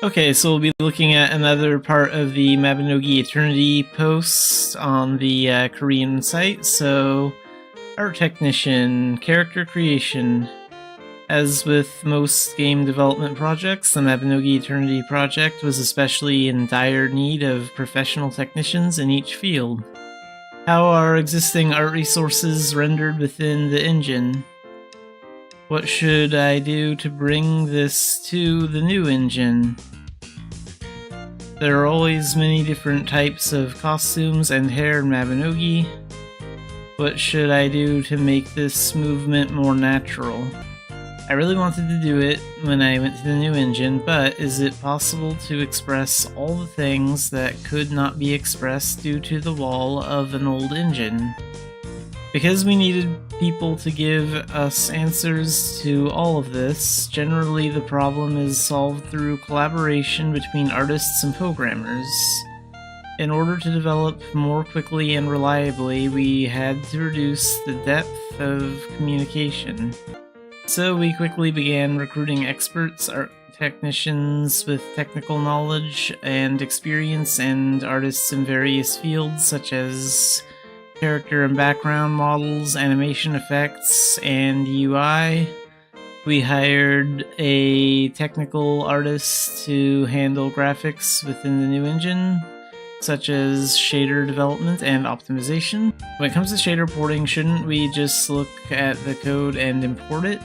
Okay, so we'll be looking at another part of the Mabinogi Eternity post on the Korean site. So, art technician, character creation. As with most game development projects, the Mabinogi Eternity project was especially in dire need of professional technicians in each field. How are existing art resources rendered within the engine? What should I do to bring this to the new engine? There are always many different types of costumes and hair in Mabinogi. What should I do to make this movement more natural? I really wanted to do it when I went to the new engine, but is it possible to express all the things that could not be expressed due to the wall of an old engine? Because we needed people to give us answers to all of this, generally the problem is solved through collaboration between artists and programmers. In order to develop more quickly and reliably, we had to reduce the depth of communication. So we quickly began recruiting experts, art technicians with technical knowledge and experience, and artists in various fields such as character and background models, animation effects, and UI. We hired a technical artist to handle graphics within the new engine, such as shader development and optimization. When it comes to shader porting, shouldn't we just look at the code and import it?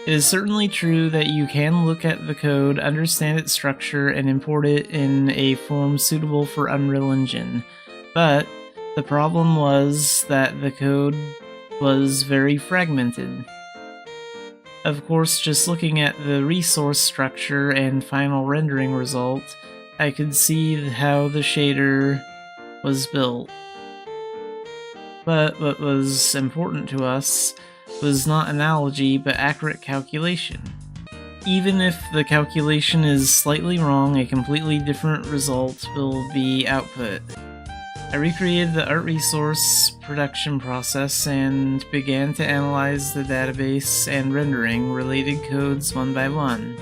It is certainly true that you can look at the code, understand its structure, and import it in a form suitable for Unreal Engine, but the problem was that the code was very fragmented. Of course, just looking at the resource structure and final rendering result, I could see how the shader was built. But what was important to us was not analogy, but accurate calculation. Even if the calculation is slightly wrong, a completely different result will be output. I recreated the art resource production process and began to analyze the database and rendering related codes one by one.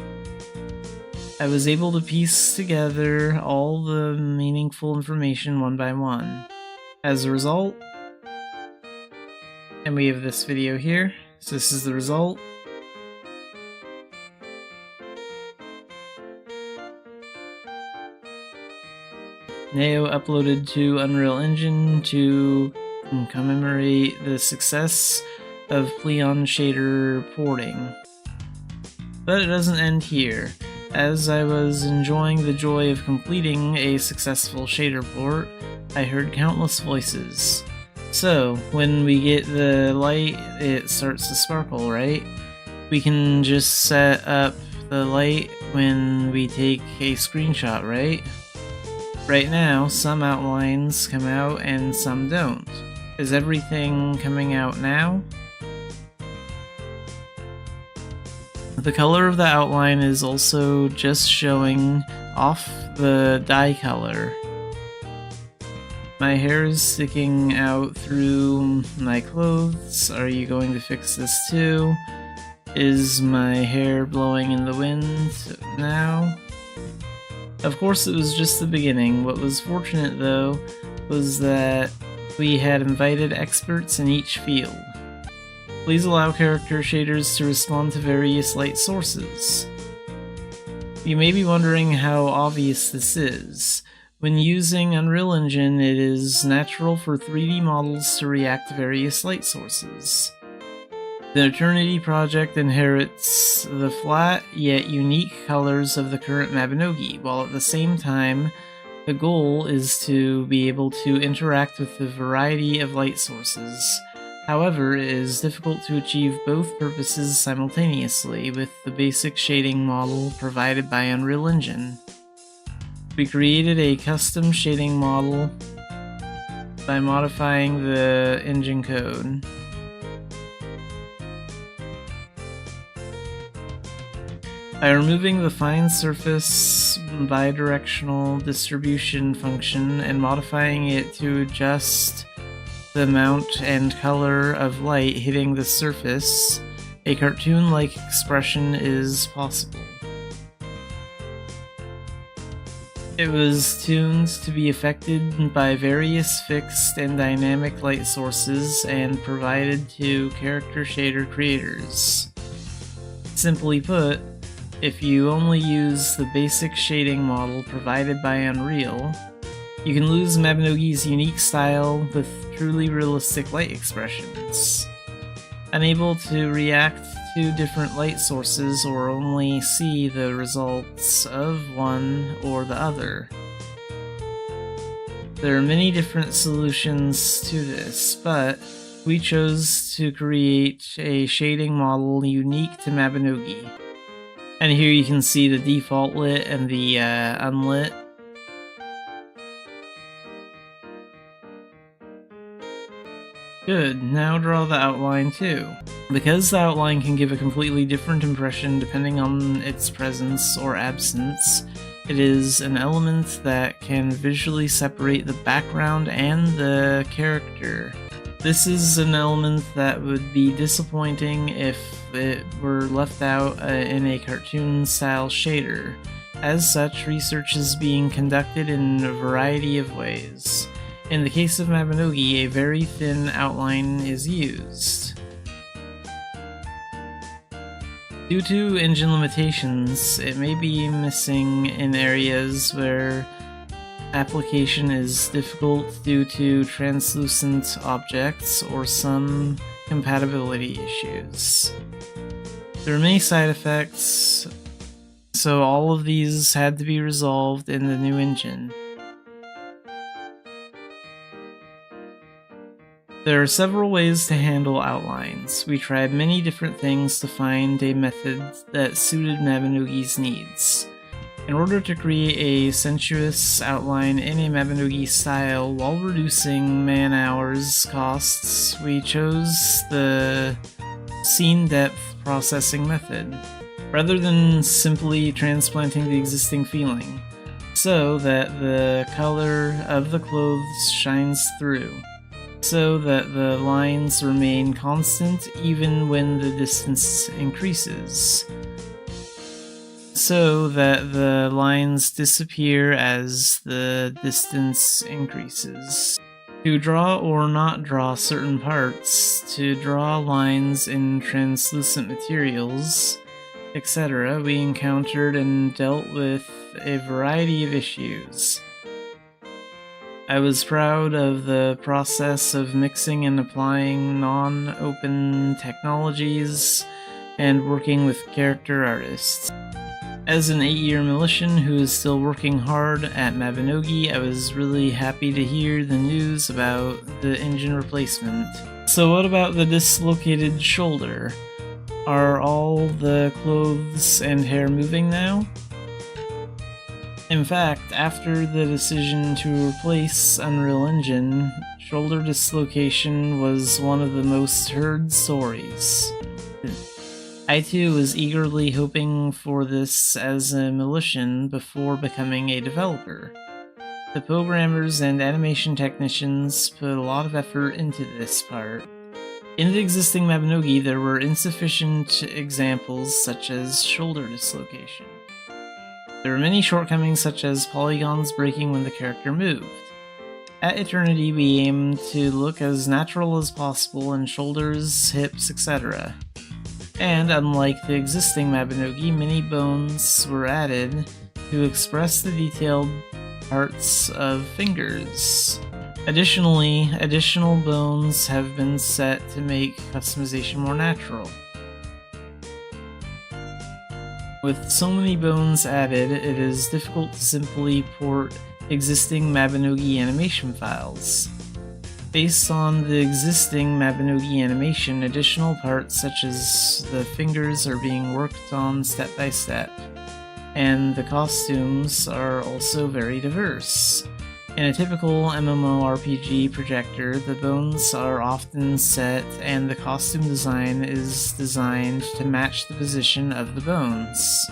I was able to piece together all the meaningful information one by one. As a result, and we have this video here, so this is the result. Neo uploaded to Unreal Engine to commemorate the success of Pleon shader porting. But it doesn't end here. As I was enjoying the joy of completing a successful shader port, I heard countless voices. So, when we get the light, it starts to sparkle, right? We can just set up the light when we take a screenshot, right? Right now, some outlines come out and some don't. Is everything coming out now? The color of the outline is also just showing off the dye color. My hair is sticking out through my clothes. Are you going to fix this too? Is my hair blowing in the wind now? Of course, it was just the beginning. What was fortunate, though, was that we had invited experts in each field. Please allow character shaders to respond to various light sources. You may be wondering how obvious this is. When using Unreal Engine, it is natural for 3D models to react to various light sources. The Eternity project inherits the flat yet unique colors of the current Mabinogi, while at the same time, the goal is to be able to interact with the variety of light sources. However, it is difficult to achieve both purposes simultaneously with the basic shading model provided by Unreal Engine. We created a custom shading model by modifying the engine code. By removing the fine surface bidirectional distribution function and modifying it to adjust the amount and color of light hitting the surface, a cartoon-like expression is possible. It was tuned to be affected by various fixed and dynamic light sources and provided to character shader creators. Simply put, if you only use the basic shading model provided by Unreal, you can lose Mabinogi's unique style with truly realistic light expressions. Unable to react to different light sources or only see the results of one or the other. There are many different solutions to this, but we chose to create a shading model unique to Mabinogi. And here you can see the default lit and the unlit. Good, now draw the outline too. Because the outline can give a completely different impression depending on its presence or absence, it is an element that can visually separate the background and the character. This is an element that would be disappointing if it were left out in a cartoon-style shader. As such, research is being conducted in a variety of ways. In the case of Mabinogi, a very thin outline is used. Due to engine limitations, it may be missing in areas where application is difficult due to translucent objects or some compatibility issues. There are many side effects, so all of these had to be resolved in the new engine. There are several ways to handle outlines. We tried many different things to find a method that suited Mabinogi's needs. In order to create a sensuous outline in a Mabinogi style while reducing man-hours costs, we chose the scene depth processing method, rather than simply transplanting the existing feeling, so that the color of the clothes shines through, so that the lines remain constant even when the distance increases, so that the lines disappear as the distance increases. To draw or not draw certain parts, to draw lines in translucent materials, etc., we encountered and dealt with a variety of issues. I was proud of the process of mixing and applying non-open technologies and working with character artists. As an 8-year Militian who is still working hard at Mabinogi, I was really happy to hear the news about the engine replacement. So what about the dislocated shoulder? Are all the clothes and hair moving now? In fact, after the decision to replace Unreal Engine, shoulder dislocation was one of the most heard stories. I too was eagerly hoping for this as a Militian before becoming a developer. The programmers and animation technicians put a lot of effort into this part. In the existing Mabinogi, there were insufficient examples such as shoulder dislocation. There were many shortcomings such as polygons breaking when the character moved. At Eternity, we aimed to look as natural as possible in shoulders, hips, etc. And unlike the existing Mabinogi, many bones were added to express the detailed parts of fingers. Additionally, additional bones have been set to make customization more natural. With so many bones added, it is difficult to simply port existing Mabinogi animation files. Based on the existing Mabinogi animation, additional parts such as the fingers are being worked on step by step, and the costumes are also very diverse. In a typical MMORPG projector, the bones are often set and the costume design is designed to match the position of the bones.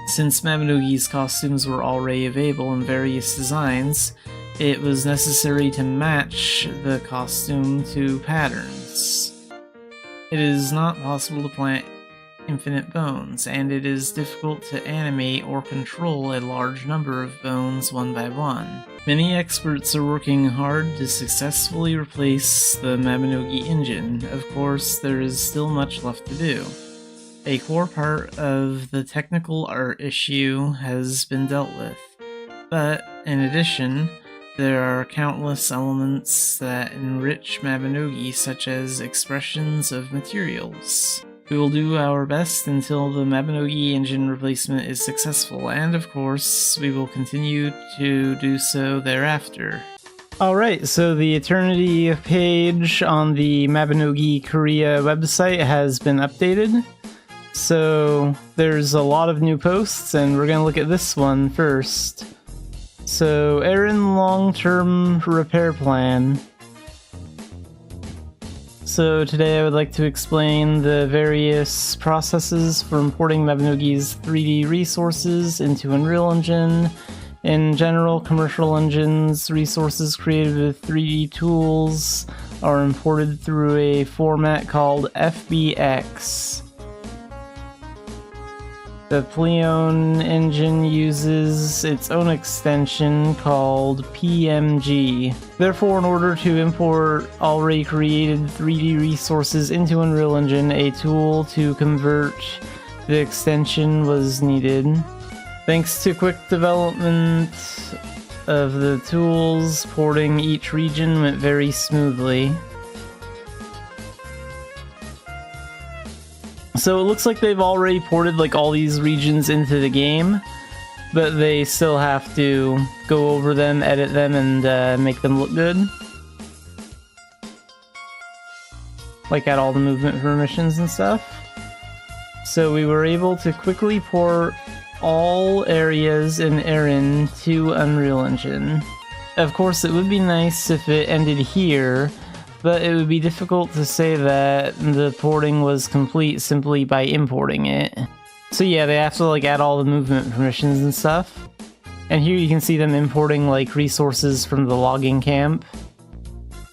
Since Mabinogi's costumes were already available in various designs, it was necessary to match the costume to patterns. It is not possible to infinite bones, and it is difficult to animate or control a large number of bones one by one. Many experts are working hard to successfully replace the Mabinogi engine. Of course, there is still much left to do. A core part of the technical art issue has been dealt with, but in addition, there are countless elements that enrich Mabinogi, such as expressions of materials. We will do our best until the Mabinogi engine replacement is successful, and of course, we will continue to do so thereafter. Alright, so the Eternity page on the Mabinogi Korea website has been updated. So there's a lot of new posts, and we're going to look at this one first. So, Aaron long-term repair plan. So today I would like to explain the various processes for importing Mabinogi's 3D resources into Unreal Engine. In general, commercial engines, resources created with 3D tools are imported through a format called FBX. The Pleon engine uses its own extension called PMG. Therefore, in order to import already created 3D resources into Unreal Engine, a tool to convert the extension was needed. Thanks to quick development of the tools, porting each region went very smoothly. So it looks like they've already ported like all these regions into the game, but they still have to go over them, edit them, and make them look good. Like add all the movement permissions and stuff. So we were able to quickly port all areas in Erin to Unreal Engine. Of course, it would be nice if it ended here, but it would be difficult to say that the porting was complete simply by importing it. So yeah, they have to like add all the movement permissions and stuff. And here you can see them importing like resources from the logging camp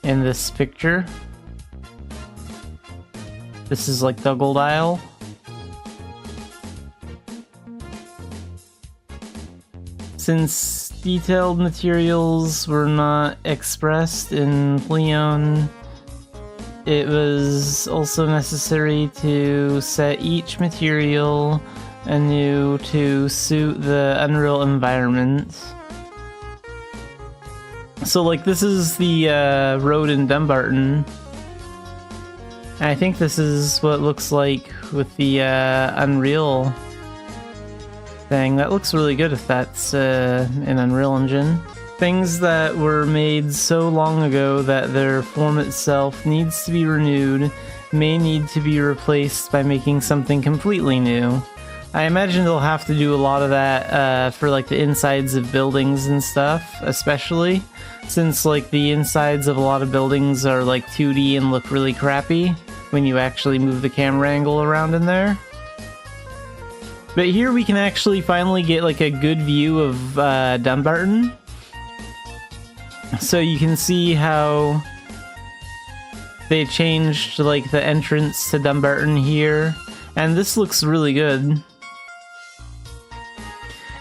in this picture. This is like the Gold Isle. Since detailed materials were not expressed in Pleon, it was also necessary to set each material anew to suit the Unreal environment. So like this is the road in Dumbarton. I think this is what it looks like with the Unreal thing. That looks really good if that's in Unreal Engine. Things that were made so long ago that their form itself needs to be renewed may need to be replaced by making something completely new. I imagine they'll have to do a lot of that for like the insides of buildings and stuff, especially since like the insides of a lot of buildings are like 2D and look really crappy when you actually move the camera angle around in there. But here we can actually finally get like a good view of Dumbarton. So you can see how they changed like the entrance to Dumbarton here, and this looks really good.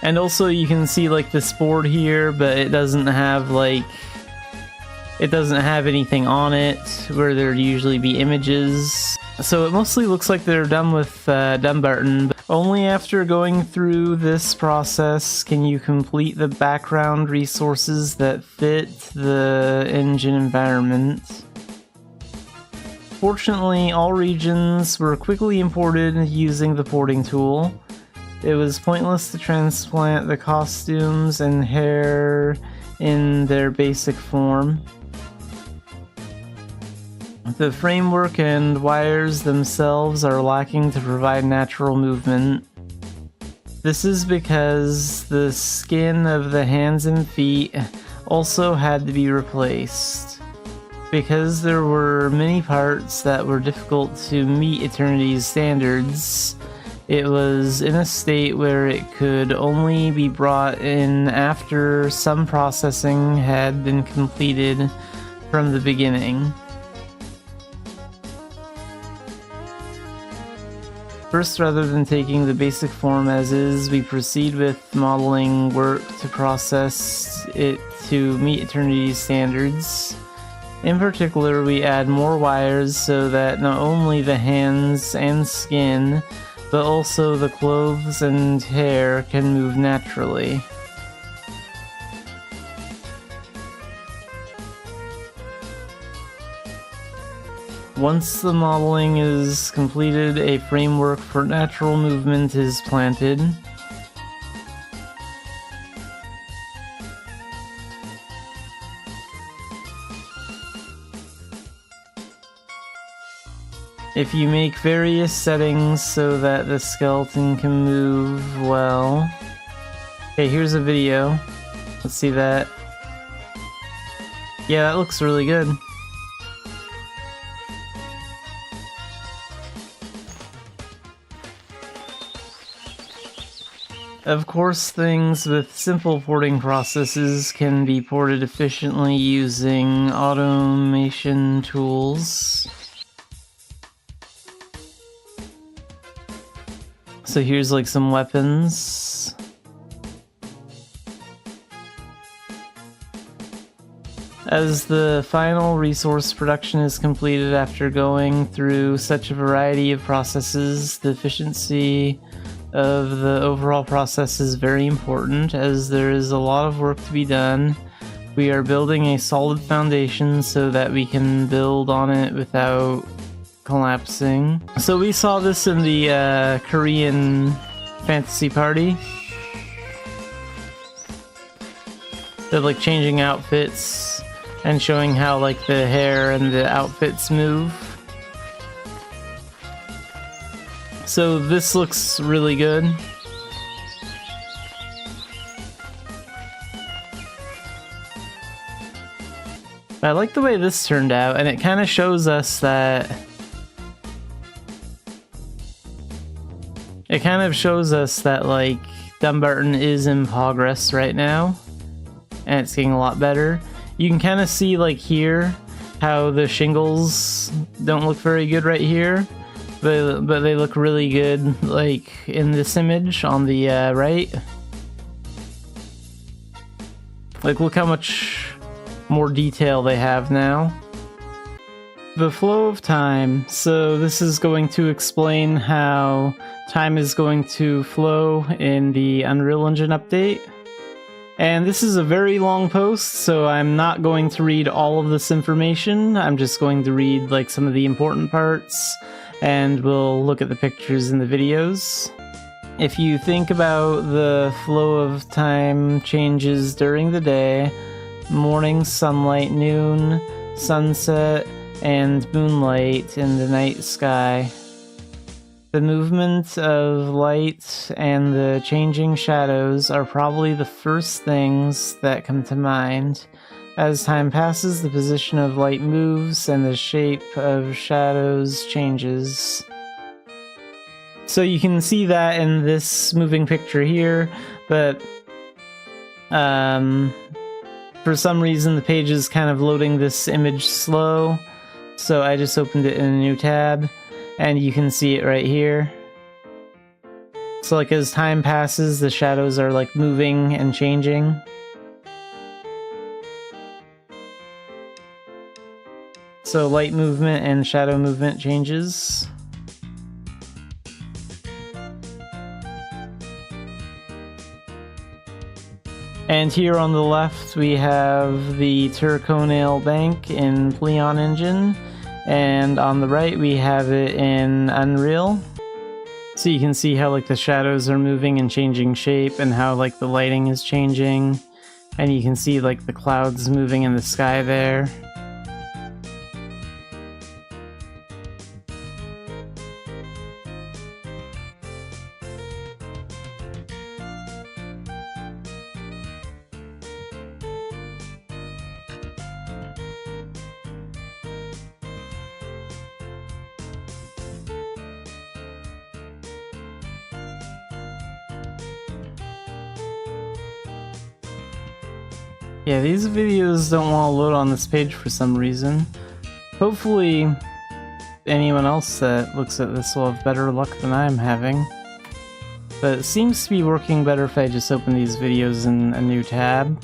And also you can see like this board here, but it doesn't have like, it doesn't have anything on it where there'd usually be images. So it mostly looks like they're done with Dumbarton, but only after going through this process can you complete the background resources that fit the engine environment. Fortunately, all regions were quickly imported using the porting tool. It was pointless to transplant the costumes and hair in their basic form. The framework and wires themselves are lacking to provide natural movement. This is because the skin of the hands and feet also had to be replaced. Because there were many parts that were difficult to meet Eternity's standards, it was in a state where it could only be brought in after some processing had been completed from the beginning. First, rather than taking the basic form as is, we proceed with modeling work to process it to meet Eternity's standards. In particular, we add more wires so that not only the hands and skin, but also the clothes and hair can move naturally. Once the modeling is completed, a framework for natural movement is planted. If you make various settings so that the skeleton can move well... Okay, here's a video. Let's see that. Yeah, that looks really good. Of course, things with simple porting processes can be ported efficiently using automation tools. So here's like some weapons. As the final resource production is completed after going through such a variety of processes, the efficiency of the overall process is very important, as there is a lot of work to be done. We are building a solid foundation so that we can build on it without collapsing. So we saw this in the Korean fantasy party. They're like changing outfits and showing how like the hair and the outfits move. So this looks really good. I like the way this turned out, and it kind of shows us that... It kind of shows us that, like, Dumbarton is in progress right now, and it's getting a lot better. You can kind of see, like, here, how the shingles don't look very good right here, but they look really good, like, in this image on the right. Like, look how much more detail they have now. The flow of time. So this is going to explain how time is going to flow in the Unreal Engine update. And this is a very long post, so I'm not going to read all of this information. I'm just going to read like some of the important parts, and we'll look at the pictures in the videos. If you think about the flow of time changes during the day, morning sunlight, noon, sunset, and moonlight in the night sky. The movement of light and the changing shadows are probably the first things that come to mind. As time passes, the position of light moves and the shape of shadows changes. So you can see that in this moving picture here, but for some reason the page is kind of loading this image slow. So I just opened it in a new tab, and you can see it right here. So like as time passes, the shadows are like moving and changing. So light movement and shadow movement changes. And here on the left we have the Turconale Bank in Pleon Engine, and on the right we have it in Unreal. So you can see how like the shadows are moving and changing shape, and how like the lighting is changing, and you can see like the clouds moving in the sky there. Yeah, these videos don't want to load on this page for some reason. Hopefully anyone else that looks at this will have better luck than I'm having. But it seems to be working better if I just open these videos in a new tab.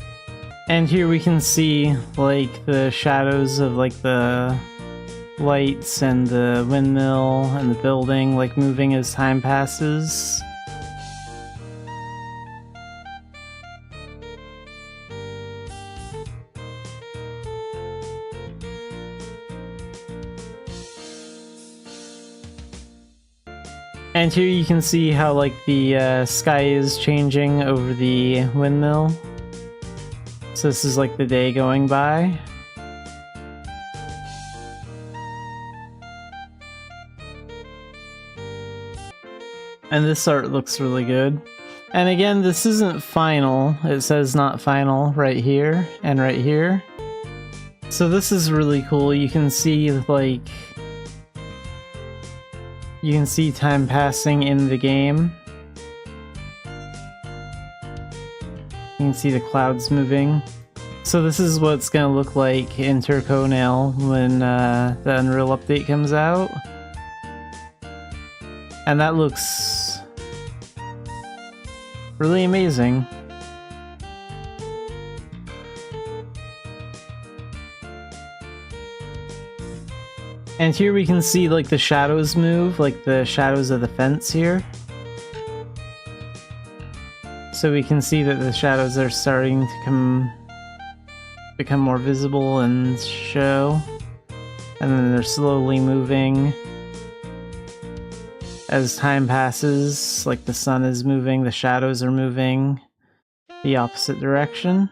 And here we can see, like, the shadows of, like, the lights and the windmill and the building, like, moving as time passes. And here you can see how, like, the sky is changing over the windmill. So this is, like, the day going by. And this art looks really good. And again, this isn't final. It says not final right here and right here. So this is really cool. You can see, like, you can see time passing in the game. You can see the clouds moving. So this is what it's gonna look like in Turconail when the Unreal update comes out. And that looks really amazing. And here we can see, like, the shadows move, like the shadows of the fence here. So we can see that the shadows are starting to become more visible and show. And then they're slowly moving as time passes, like the sun is moving, the shadows are moving the opposite direction.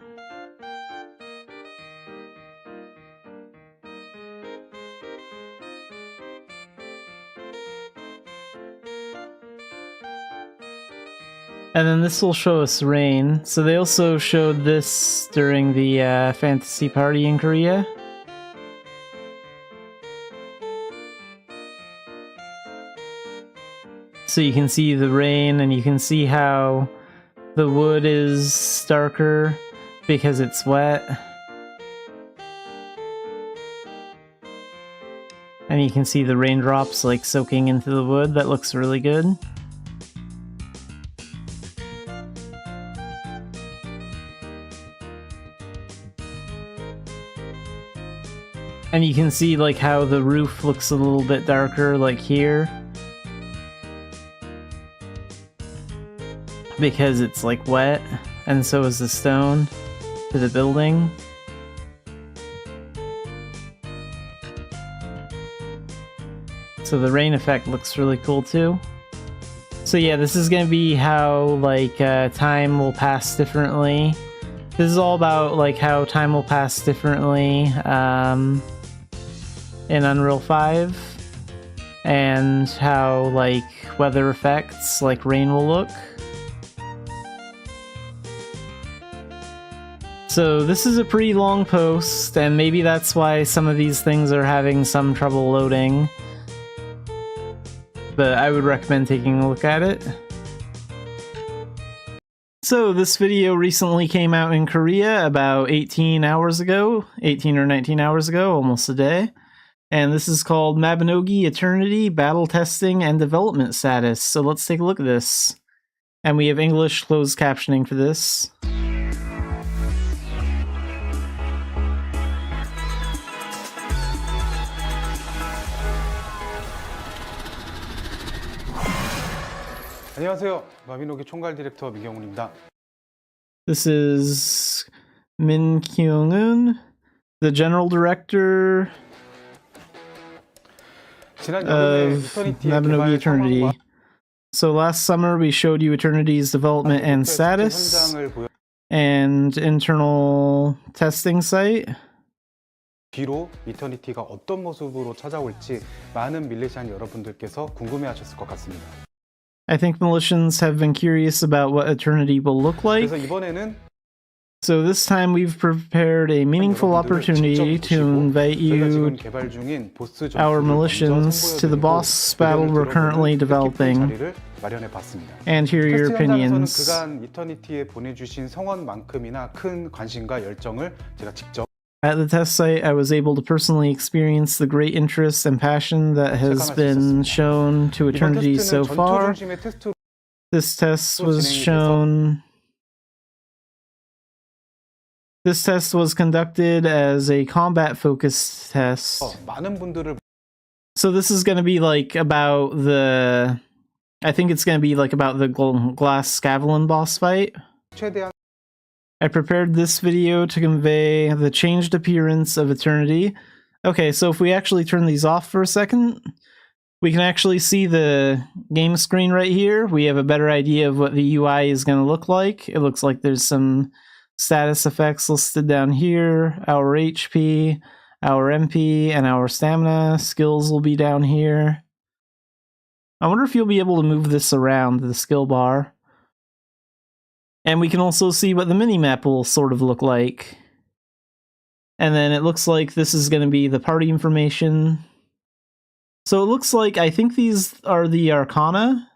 And then this will show us rain. So they also showed this during the fantasy party in Korea. So you can see the rain, and you can see how the wood is darker because it's wet. And you can see the raindrops, like, soaking into the wood. That looks really good. And you can see, like, how the roof looks a little bit darker, like here. Because it's, like, wet, and so is the stone to the building. So the rain effect looks really cool too. So yeah, this is gonna be how, like, time will pass differently. This is all about, like, how time will pass differently in Unreal 5, and how, like, weather effects, like rain, will look. So this is a pretty long post, and maybe that's why some of these things are having some trouble loading. But I would recommend taking a look at it. So this video recently came out in Korea about 18 hours ago, 18 or 19 hours ago, almost a day. And this is called Mabinogi Eternity Battle Testing and Development Status. So let's take a look at this. And we have English closed captioning for this. 안녕하세요. 마비노기 총괄 디렉터 민경훈입니다. This is Min Kyung-eun, the general director of Mabinogi Eternity. So last summer we showed you Eternity's development and status and internal testing site. 뒤로 이터니티가 어떤 모습으로 찾아올지 많은 밀레시안 여러분들께서 궁금해하셨을 것 같습니다. I think Militians have been curious about what Eternity will look like. 그래서 이번에는 So this time we've prepared a meaningful opportunity to invite you, our Militians, to the boss battle we're currently developing, and hear your opinions. 그간 이터니티에 보내주신 성원만큼이나 큰 관심과 열정을 제가 직접 At the test site, I was able to personally experience the great interest and passion that has been shown to Eternity so far. This test was conducted as a combat-focused test. So this is going to be like about the... I think it's going to be like about the Glass Scavellon boss fight. I prepared this video to convey the changed appearance of Eternity. Okay, so if we actually turn these off for a second, we can actually see the game screen right here. We have a better idea of what the UI is going to look like. It looks like there's some status effects listed down here. Our HP, our MP, and our stamina skills will be down here. I wonder if you'll be able to move this around the skill bar. And we can also see what the minimap will sort of look like. And then it looks like this is going to be the party information. So it looks like, I think these are the Arcana.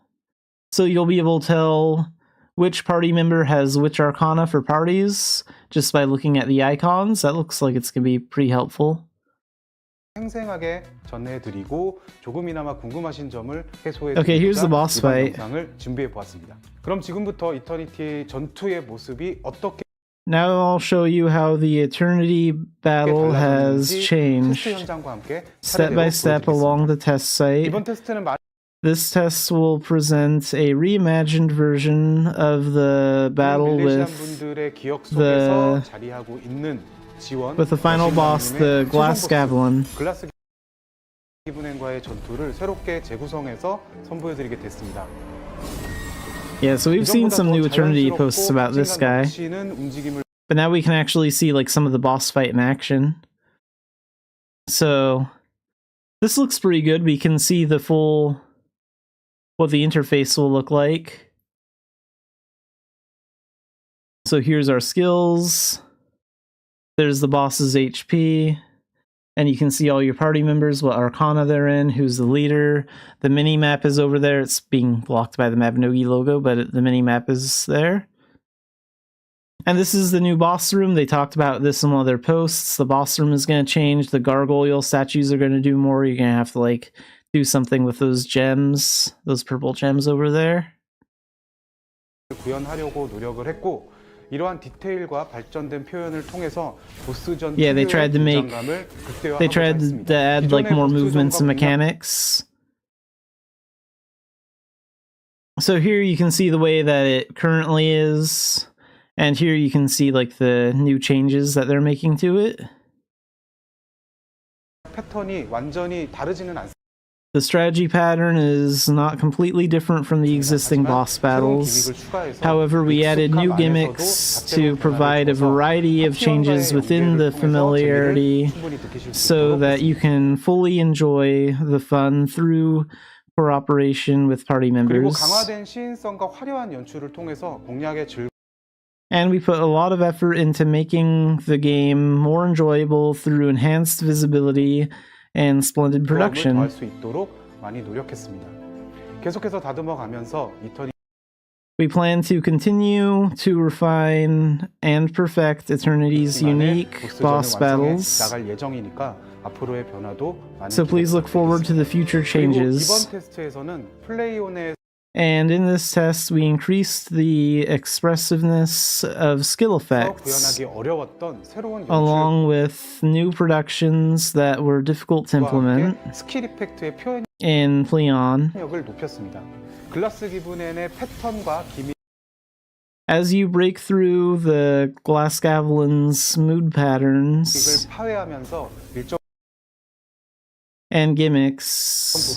So you'll be able to tell which party member has which Arcana for parties just by looking at the icons. That looks like it's going to be pretty helpful. 생생하게 전해드리고 조금이나마 궁금하신 점을 Okay, here's the boss fight. 영상을 준비해 보았습니다. 그럼 지금부터 이터니티 전투의 모습이 어떻게 Now I'll show you how the Eternity battle has changed step by step along the test site. This test will present a reimagined version of the battle with the final boss, the Glass Scavellon. Yeah, so we've seen some new Eternity posts about this guy, but now we can actually see like some of the boss fight in action. So this looks pretty good. We can see the full, what the interface will look like. So here's our skills. There's the boss's HP, and you can see all your party members, what Arcana they're in, who's the leader. The mini-map is over there. It's being blocked by the Mabinogi logo, but the mini-map is there. And this is the new boss room. They talked about this in one of their posts. The boss room is going to change. The gargoyle statues are going to do more. You're going to have to like do something with those gems, those purple gems over there. 구현하려고 노력을 했고 이러한 디테일과 발전된 표현을 통해서 보스전 yeah, they tried to add like more movements and mechanics. So here you can see the way that it currently is, and here you can see like the new changes that they're making to it. 패턴이 완전히 다르지는 않습니다. The strategy pattern is not completely different from the existing boss battles. However, we added new gimmicks to provide a variety of changes within the familiarity so that you can fully enjoy the fun through cooperation with party members. And we put a lot of effort into making the game more enjoyable through enhanced visibility and splendid production. We plan to continue to refine and perfect Eternity's unique boss battles, so please look forward to the future changes. And in this test, we increased the expressiveness of skill effects, along with new productions that were difficult to implement in Pleon. As you break through the Glass Scavellon's mood patterns and gimmicks,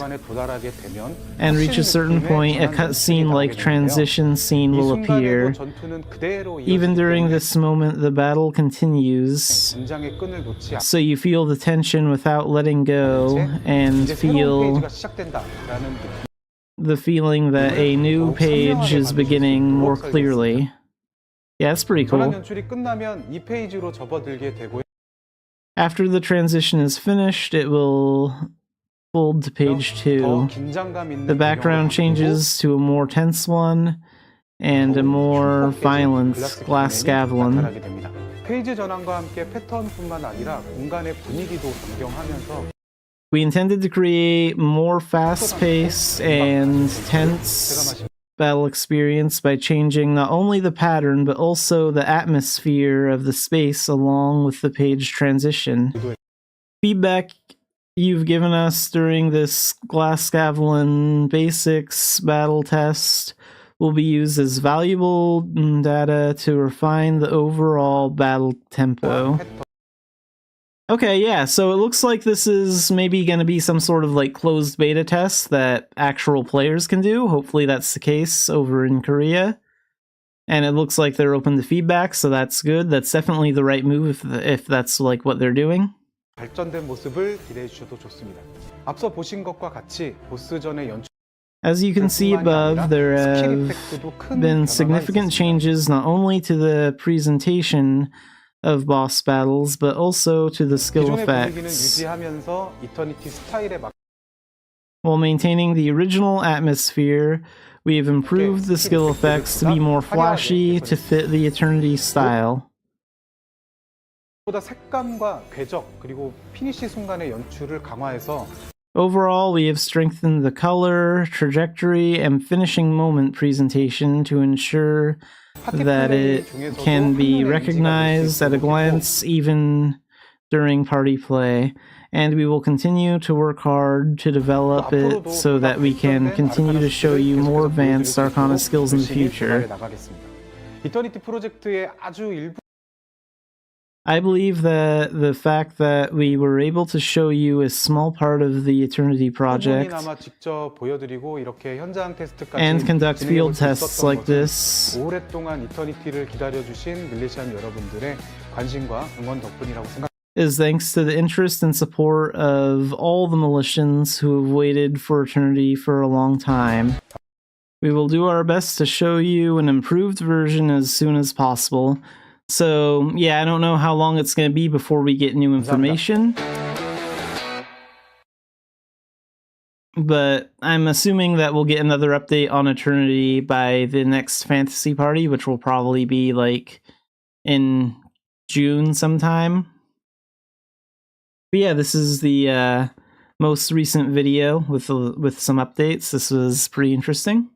and reach a certain point, a cutscene-like transition scene will appear. Even during this moment, the battle continues, so you feel the tension without letting go, and feel the feeling that a new page is beginning more clearly. Yeah, that's pretty cool. After the transition is finished, it will fold to page 2. The background changes to a more tense one, and a more 슈퍼 깨진 violent 글라스 glass 기능이 Scavlon. 나타나게 됩니다. 페이지 전환과 함께 패턴뿐만 아니라 공간의 분위기도 변경하면서 We intended to create more fast-paced and tense battle experience by changing not only the pattern but also the atmosphere of the space along with the page transition. Feedback you've given us during this Glass Scavlon Basics battle test will be used as valuable data to refine the overall battle tempo. Okay, yeah, so it looks like this is maybe going to be some sort of like closed beta test that actual players can do. Hopefully that's the case over in Korea. And it looks like they're open to feedback, so that's good. That's definitely the right move if that's like what they're doing. 발전된 모습을 기대해 주셔도 좋습니다. 앞서 보신 것과 같이 보스전의 연출 As you can see above, there have been significant changes not only to the presentation of boss battles, but also to the skill effects. While maintaining the original atmosphere, we have improved the skill effects to be more flashy to fit the Eternity style. 보다 색감과 궤적 그리고 피니시 순간의 연출을 강화해서 Overall, we have strengthened the color, trajectory, and finishing moment presentation to ensure that it can be recognized at a glance even during party play. And we will continue to work hard to develop it so that we can continue to show you more advanced Arcana skills in the future. 이터니티 프로젝트의 아주 일부 I believe that the fact that we were able to show you a small part of the Eternity project and conduct field tests like this 오랫동안 이터니티를 기다려주신 밀레시안 여러분들의 관심과 응원 덕분이라고 생각합니다. is thanks to the interest and support of all the Militians who have waited for Eternity for a long time. We will do our best to show you an improved version as soon as possible. So, yeah, I don't know how long it's going to be before we get new information. But I'm assuming that we'll get another update on Eternity by the next Fantasy Party, which will probably be, like, in June sometime. But yeah, this is the most recent video with some updates. This was pretty interesting.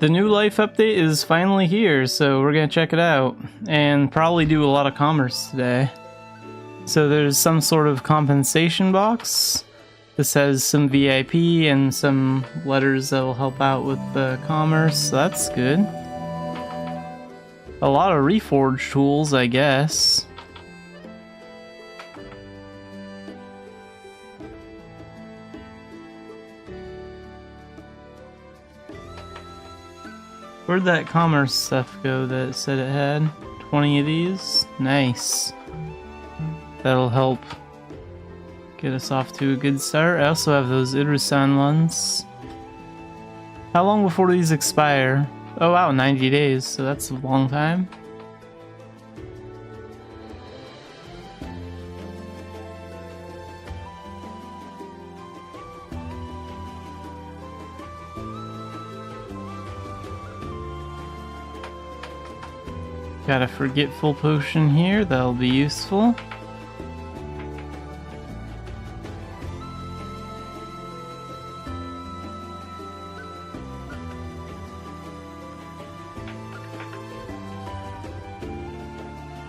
the new life update is finally here, so we're gonna check it out and probably do a lot of commerce today. So there's some sort of compensation box. This has some VIP and some letters that will help out with the commerce, so that's good. A lot of reforge tools, I guess. Where'd that commerce stuff go that it said it had? 20 of these? Nice. That'll help get us off to a good start. I also have those Idrisan ones. How long before these expire? Oh wow, 90 days, so that's a long time. Got a forgetful potion here, that'll be useful.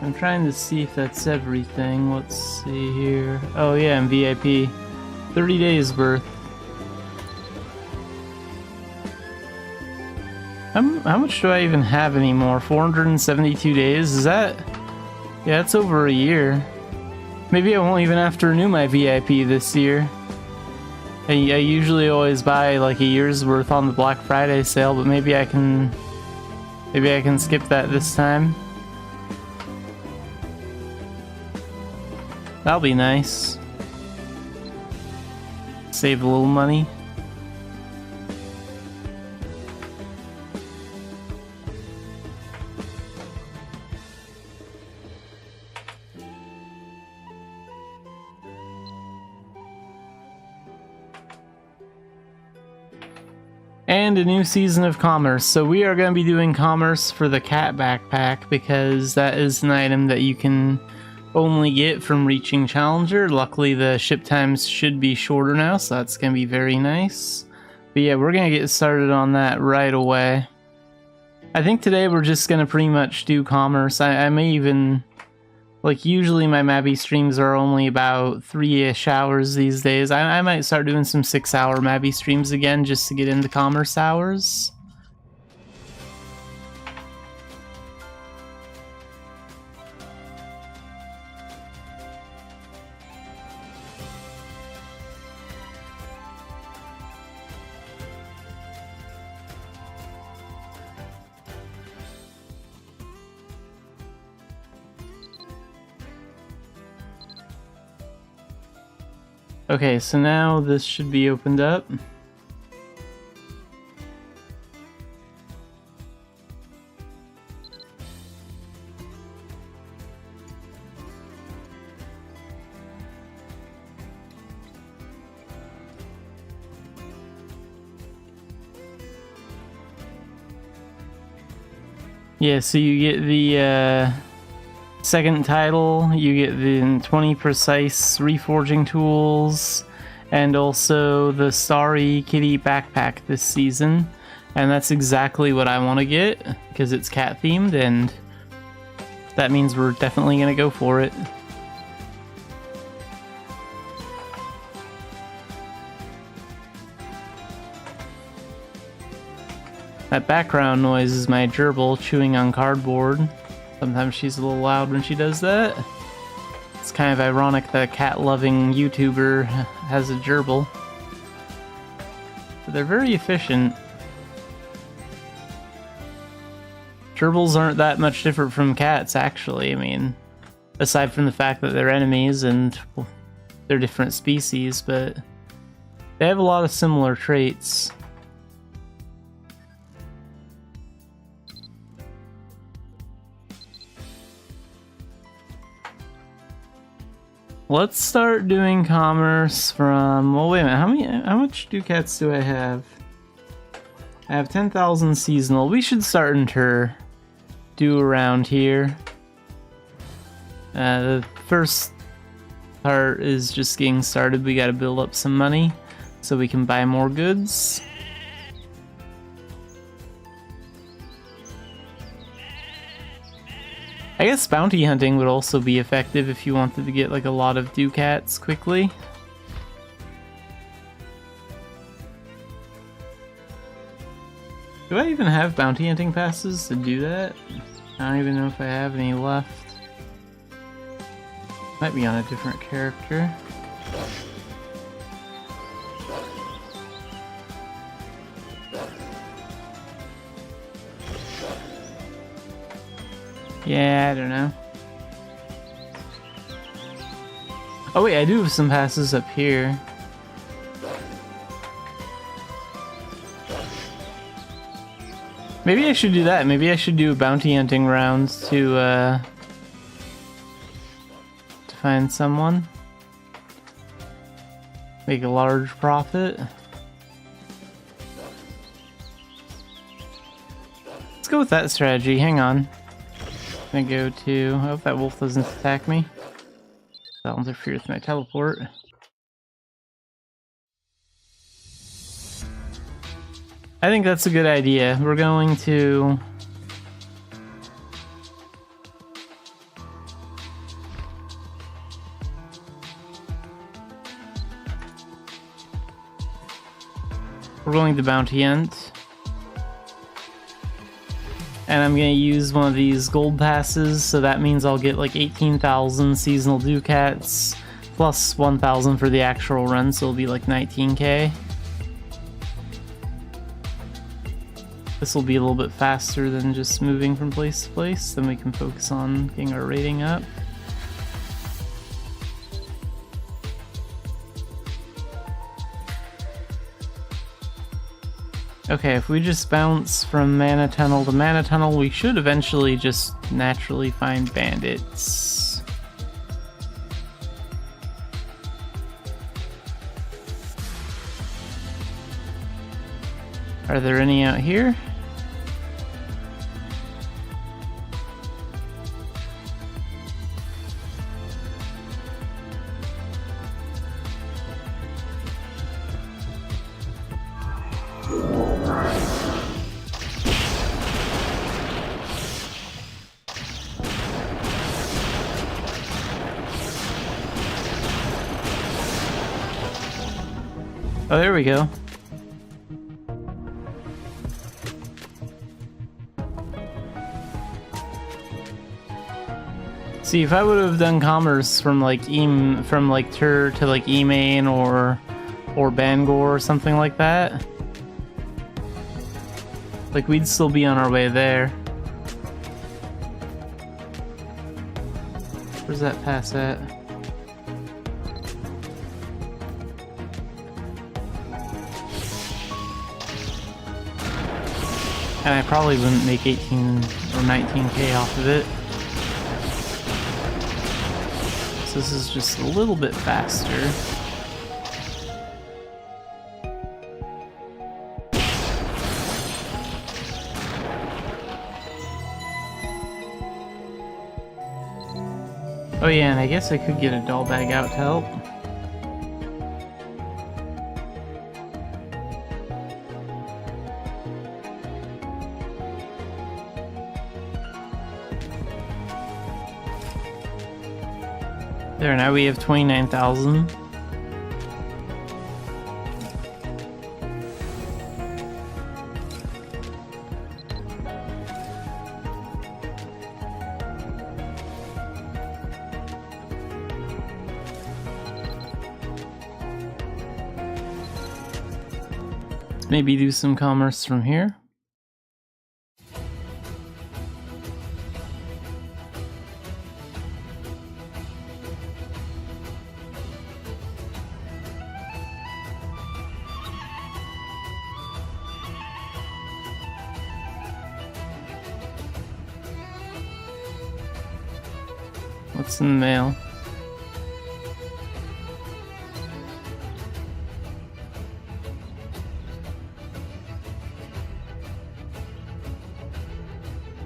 I'm trying to see if that's everything. Let's see here. Oh yeah, and VIP. 30 days worth. How much do I even have anymore? 472 days? Is that... Yeah, it's over a year. Maybe I won't even have to renew my VIP this year. I usually always buy like a year's worth on the Black Friday sale, but maybe I can skip that this time. That'll be nice. Save a little money. And a new season of commerce. So we are going to be doing commerce for the cat backpack because that is an item that you can only get from reaching Challenger. Luckily the ship times should be shorter now, so that's going to be very nice. But yeah, we're going to get started on that right away. I think today we're just going to pretty much do commerce. I may even... Like, usually my Mabby streams are only about 3-ish hours these days. I might start doing some 6-hour Mabby streams again just to get into commerce hours. Okay, so now this should be opened up. Yeah, so you get the second title, you get the 20 precise reforging tools, and also the Starry Kitty backpack this season. And that's exactly what I want to get, because it's cat themed, and that means we're definitely going to go for it. That background noise is my gerbil chewing on cardboard. Sometimes she's a little loud when she does that. It's kind of ironic that a cat-loving YouTuber has a gerbil. But they're very efficient. Gerbils aren't that much different from cats, actually. I mean, aside from the fact that they're enemies and well, they're different species, but they have a lot of similar traits. Let's start doing commerce from... Well, wait a minute. How much ducats do I have? I have 10,000 seasonal. We should start into do around here. The first part is just getting started. We gotta build up some money so we can buy more goods. I guess bounty hunting would also be effective if you wanted to get like a lot of ducats quickly. Do I even have bounty hunting passes to do that? I don't even know if I have any left. Might be on a different character. Yeah, I don't know. Oh wait, I do have some passes up here. Maybe I should do that. Maybe I should do bounty hunting rounds to find someone. Make a large profit. Let's go with that strategy. Hang on. I'm gonna go to... I hope that wolf doesn't attack me. That'll interfere with my teleport. I think that's a good idea. We're going to... We're going to bounty hunt. And I'm going to use one of these gold passes, so that means I'll get like 18,000 seasonal ducats, plus 1,000 for the actual run, so it'll be like 19k. This will be a little bit faster than just moving from place to place, then we can focus on getting our rating up. Okay, if we just bounce from mana tunnel to mana tunnel, we should eventually just naturally find bandits. Are there any out here? Oh, there we go. See, if I would have done commerce from like Tur to like Emain or Bangor or something like that, like we'd still be on our way there. Where's that pass at? And I probably wouldn't make 18 or 19k off of it. So this is just a little bit faster. Oh yeah, and I guess I could get a doll bag out to help. There, now we have 29,000. Maybe do some commerce from here. What's in the mail?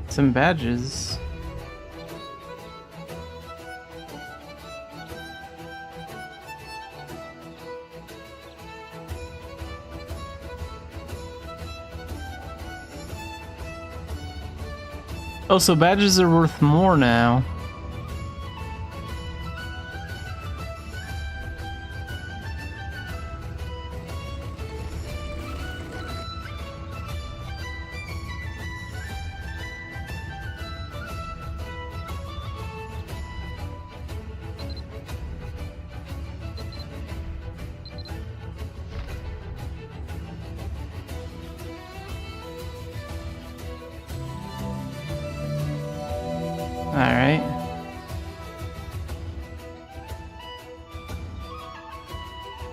Some badges. Oh, so badges are worth more now. Alright.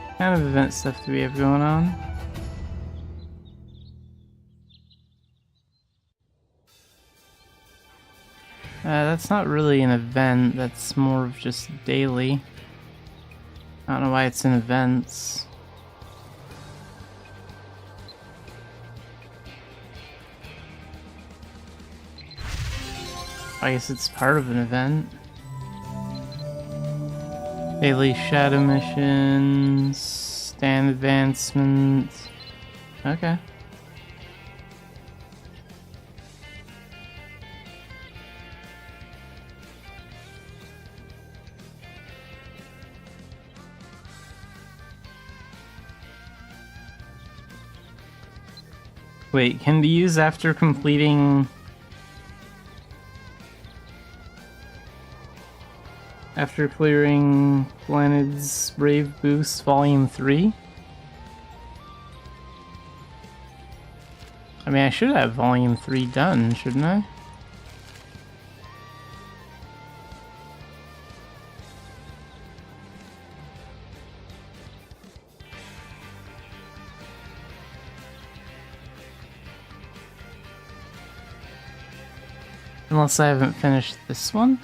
What kind of event stuff do we have going on? That's not really an event, that's more of just daily. I don't know why it's in events. I guess it's part of an event. Daily shadow missions, stand advancements. Okay. Wait, can be used after completing... After clearing Planet's Brave Boost Volume 3? I mean, I should have Volume 3 done, shouldn't I? Unless I haven't finished this one?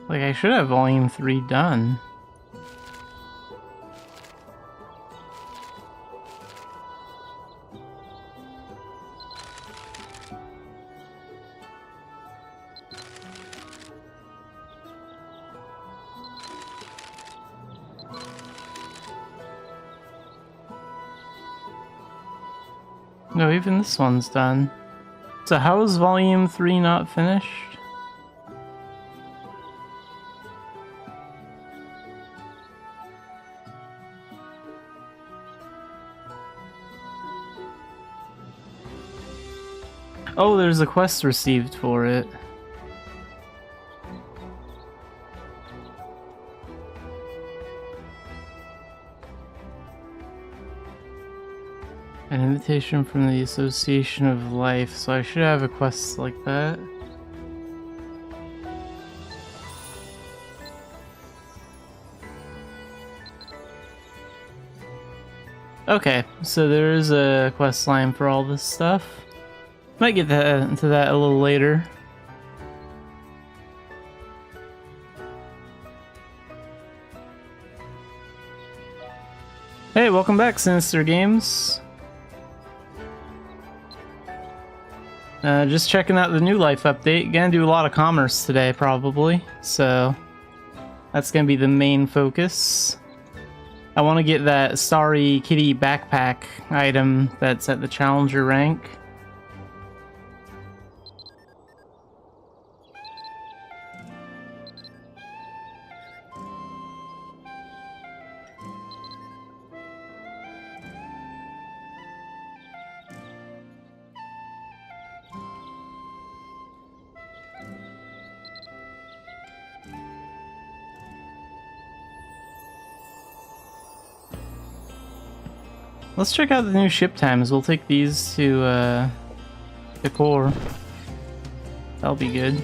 Like, I should have Volume 3 done. No, even this one's done. So how is Volume 3 not finished? Oh, there's a quest received for it. An invitation from the Association of Life, so I should have a quest like that. Okay, so there is a quest line for all this stuff. Might get into that a little later. Hey, welcome back, Sinister Games. Just checking out the New Life update. Gonna do a lot of commerce today, probably. So, that's gonna be the main focus. I want to get that Starry Kitty backpack item that's at the Challenger rank. Let's check out the new ship times. We'll take these to the core. That'll be good.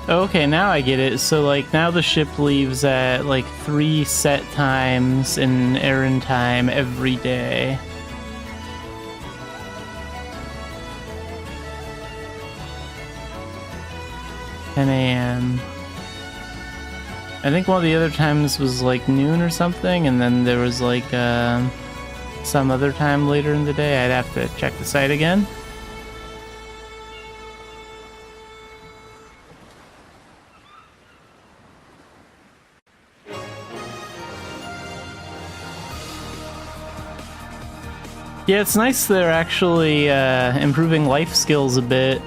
Okay, now I get it. So, like, now the ship leaves at, like, 3 set times in errand time every day. "10 a.m. I think one of the other times was, like, noon or something, and then there was, like, some other time later in the day. I'd have to check the site again. Yeah, it's nice they're actually improving life skills a bit.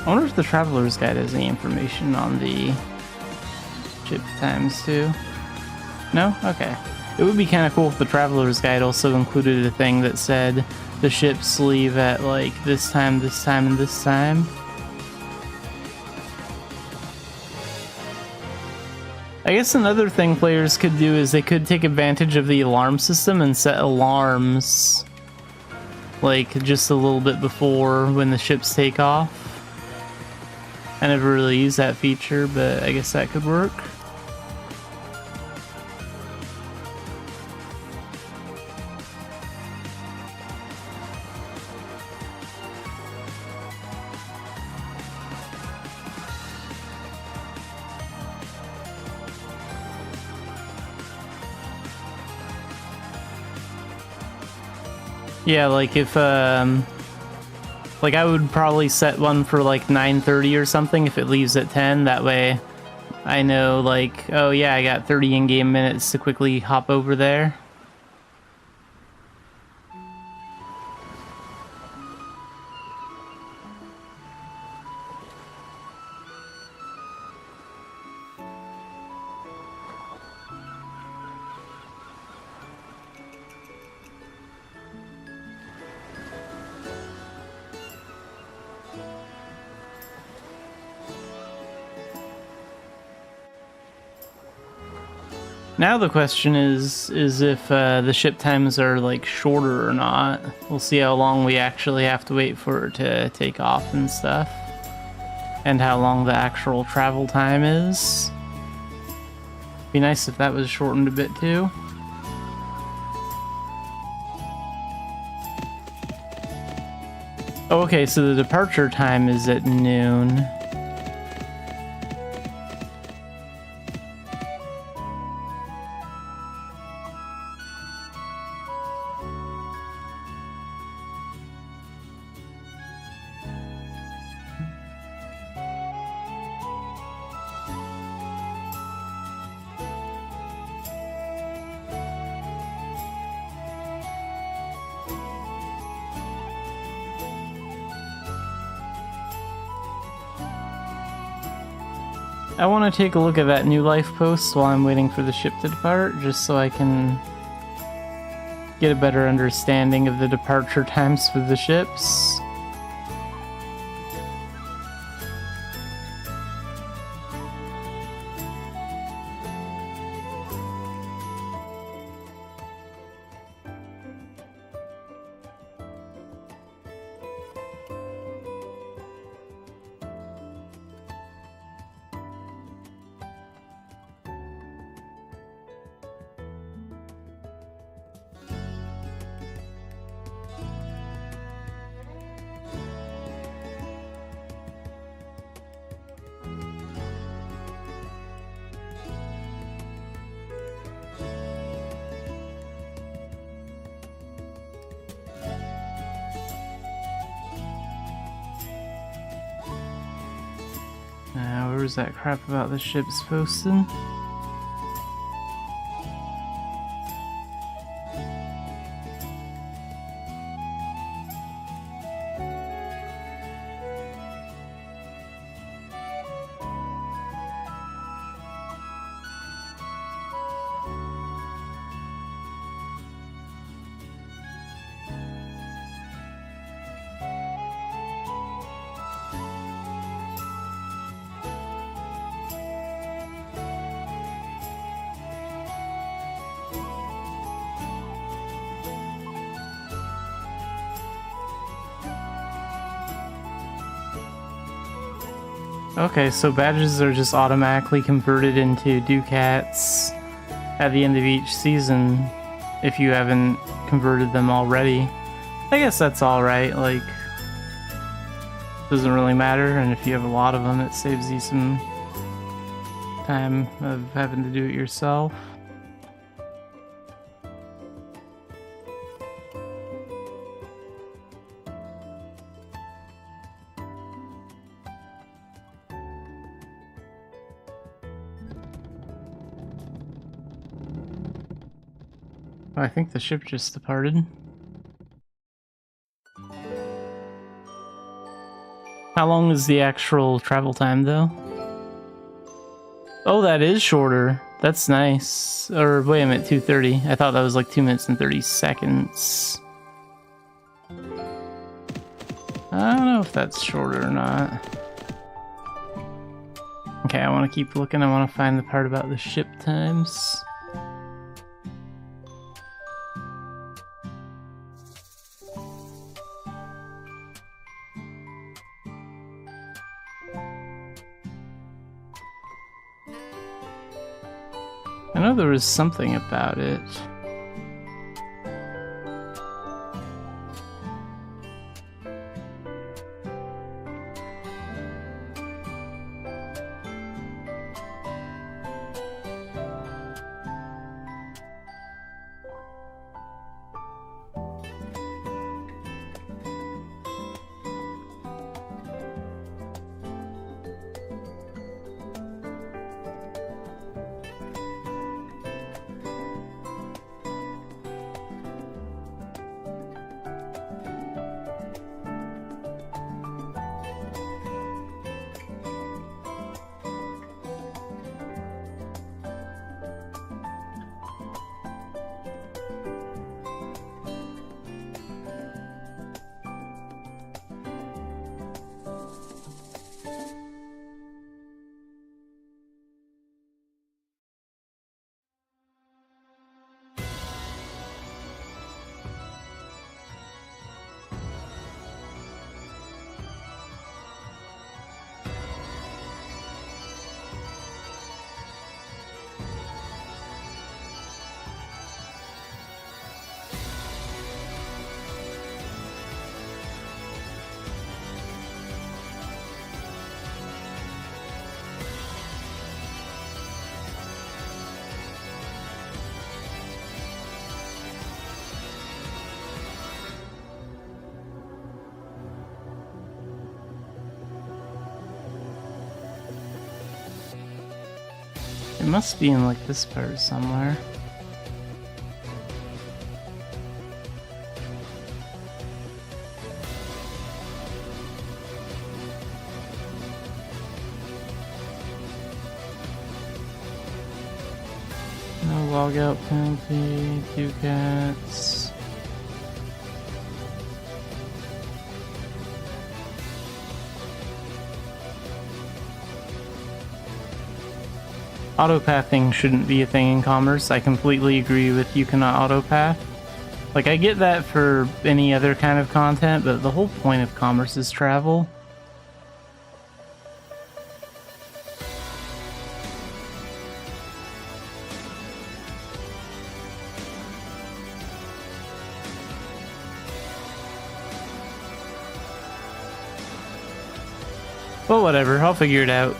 I wonder if the Traveler's Guide has any information on the ship times too. No? Okay. It would be kind of cool if the Traveler's Guide also included a thing that said the ships leave at like this time, and this time. I guess another thing players could do is they could take advantage of the alarm system and set alarms like just a little bit before when the ships take off. I never really used that feature, but I guess that could work. Yeah, like if, like I would probably set one for like 9:30 or something if it leaves at 10. That way I know like, oh yeah, I got 30 in-game minutes to quickly hop over there. Now the question is if the ship times are like shorter or not. We'll see how long we actually have to wait for it to take off and stuff. And how long the actual travel time is. Be nice if that was shortened a bit too. Oh, okay, so the departure time is at noon. I want to take a look at that new life post while I'm waiting for the ship to depart, just so I can get a better understanding of the departure times for the ships. Where was that crap about the ships posted? Okay, so badges are just automatically converted into ducats at the end of each season if you haven't converted them already. I guess that's alright, like, doesn't really matter, and if you have a lot of them, it saves you some time of having to do it yourself. I think the ship just departed. How long is the actual travel time, though? Oh, that is shorter. That's nice. Or, wait a minute, 2:30. I thought that was like 2 minutes and 30 seconds. I don't know if that's shorter or not. Okay, I want to keep looking. I want to find the part about the ship times. I know there was something about it. It must be in like this part somewhere. No logout penalty, ducats. Autopathing shouldn't be a thing in commerce. I completely agree with you cannot autopath. Like, I get that for any other kind of content, but the whole point of commerce is travel. Well, whatever. I'll figure it out.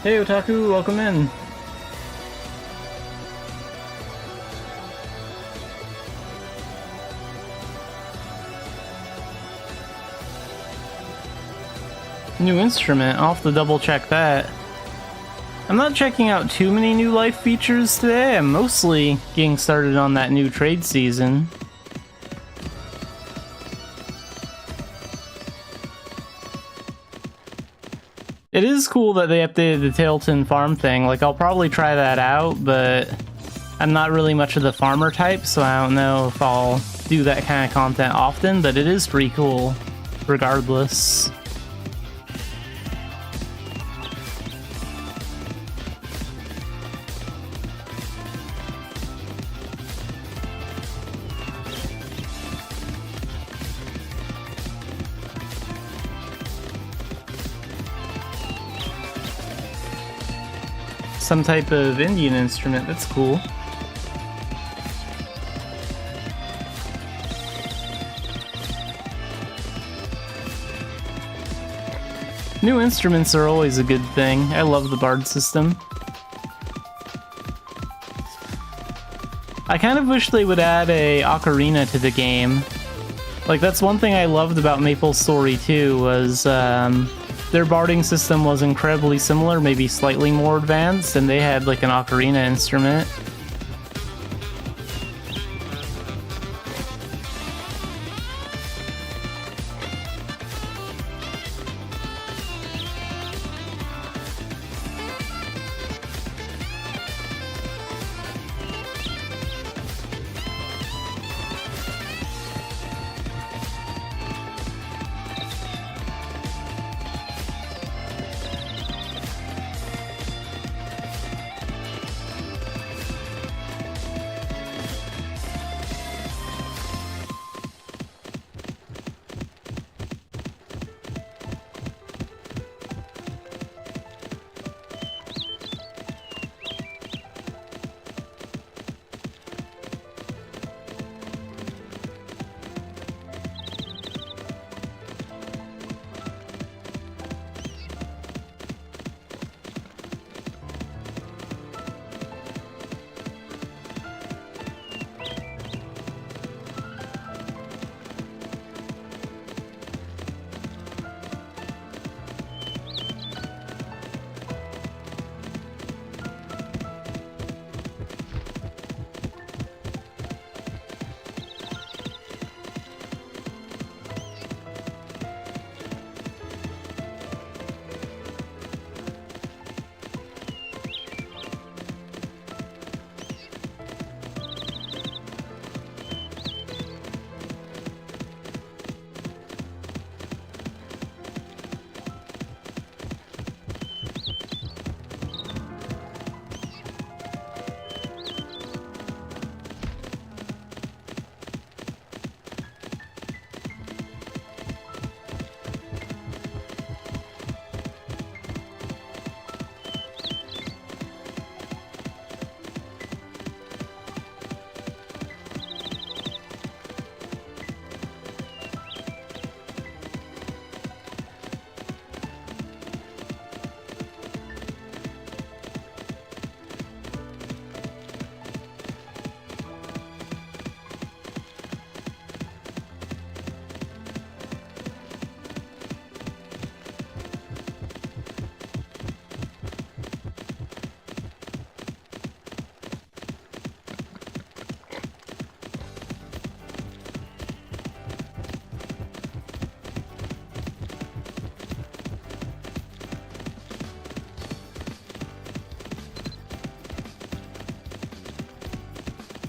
Hey Otaku, welcome in. New instrument. I'll have to double check that. I'm not checking out too many new life features today. I'm mostly getting started on that new trade season. It is cool that they updated the Tailton farm thing. Like, I'll probably try that out, but I'm not really much of the farmer type, so I don't know if I'll do that kind of content often, but it is pretty cool, regardless. Some type of Indian instrument, that's cool. New instruments are always a good thing. I love the bard system. I kind of wish they would add a ocarina to the game. Like, that's one thing I loved about Maple Story 2 was their barding system was incredibly similar, maybe slightly more advanced, and they had like an ocarina instrument.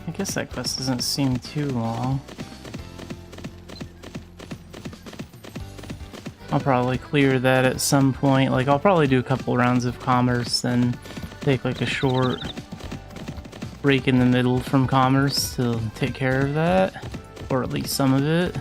I guess that quest doesn't seem too long. I'll probably clear that at some point. Like, I'll probably do a couple rounds of commerce, then take like a short break in the middle from commerce to take care of that, or at least some of it.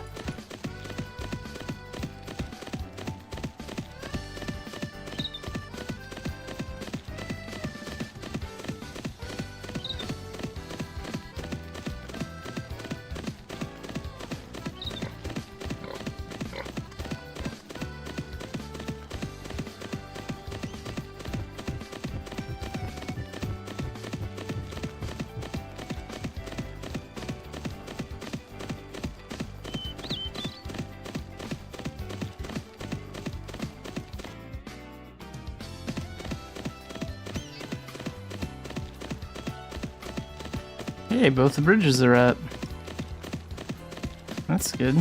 Hey, both the bridges are up. That's good.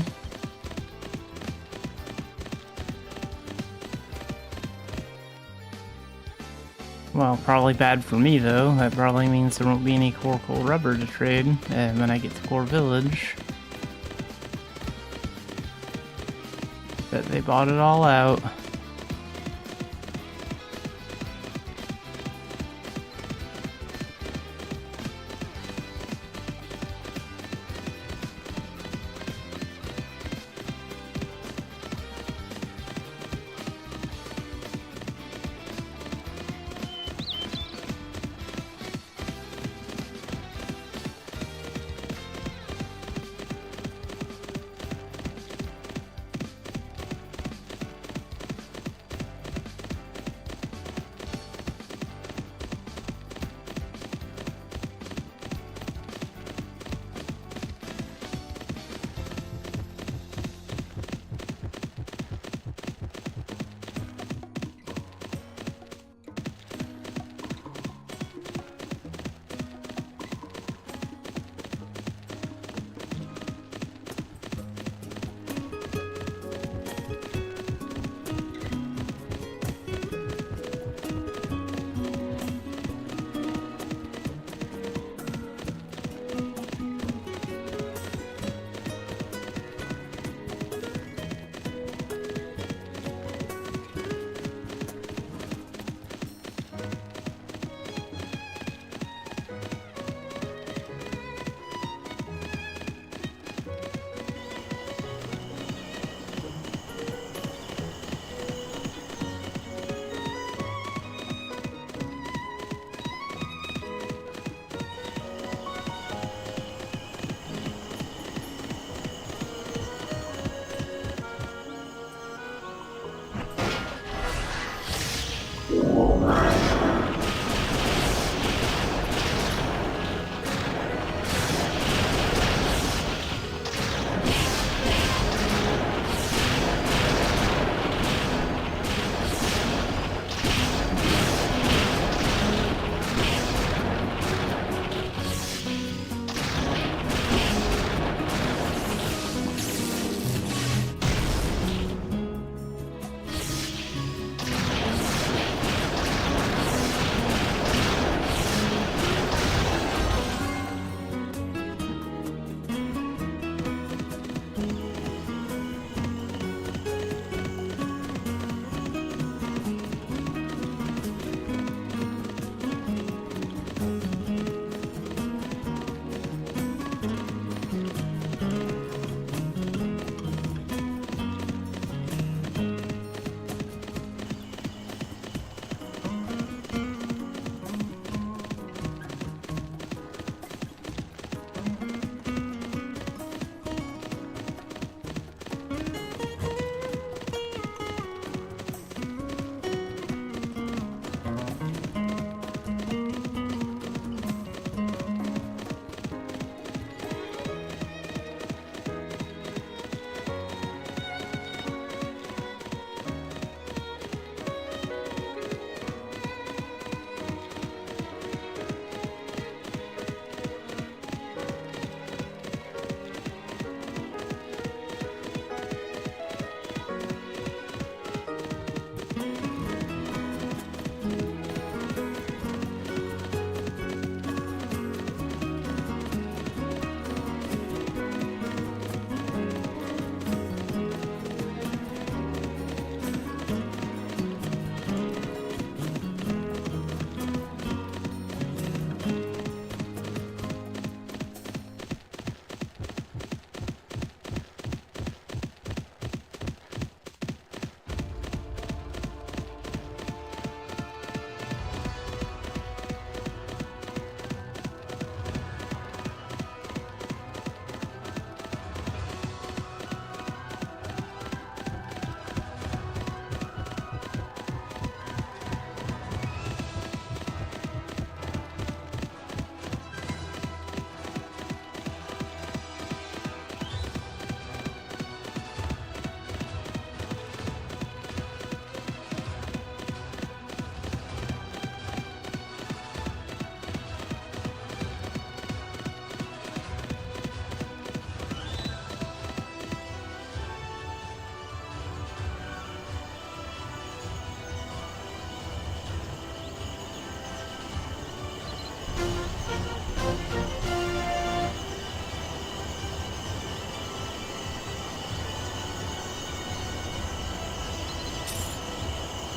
Well, probably bad for me though. That probably means there won't be any core coal rubber to trade when I get to Core Village. Bet they bought it all out.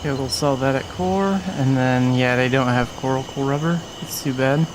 Okay, we'll sell that at core, and then, yeah, they don't have coral rubber. It's too bad.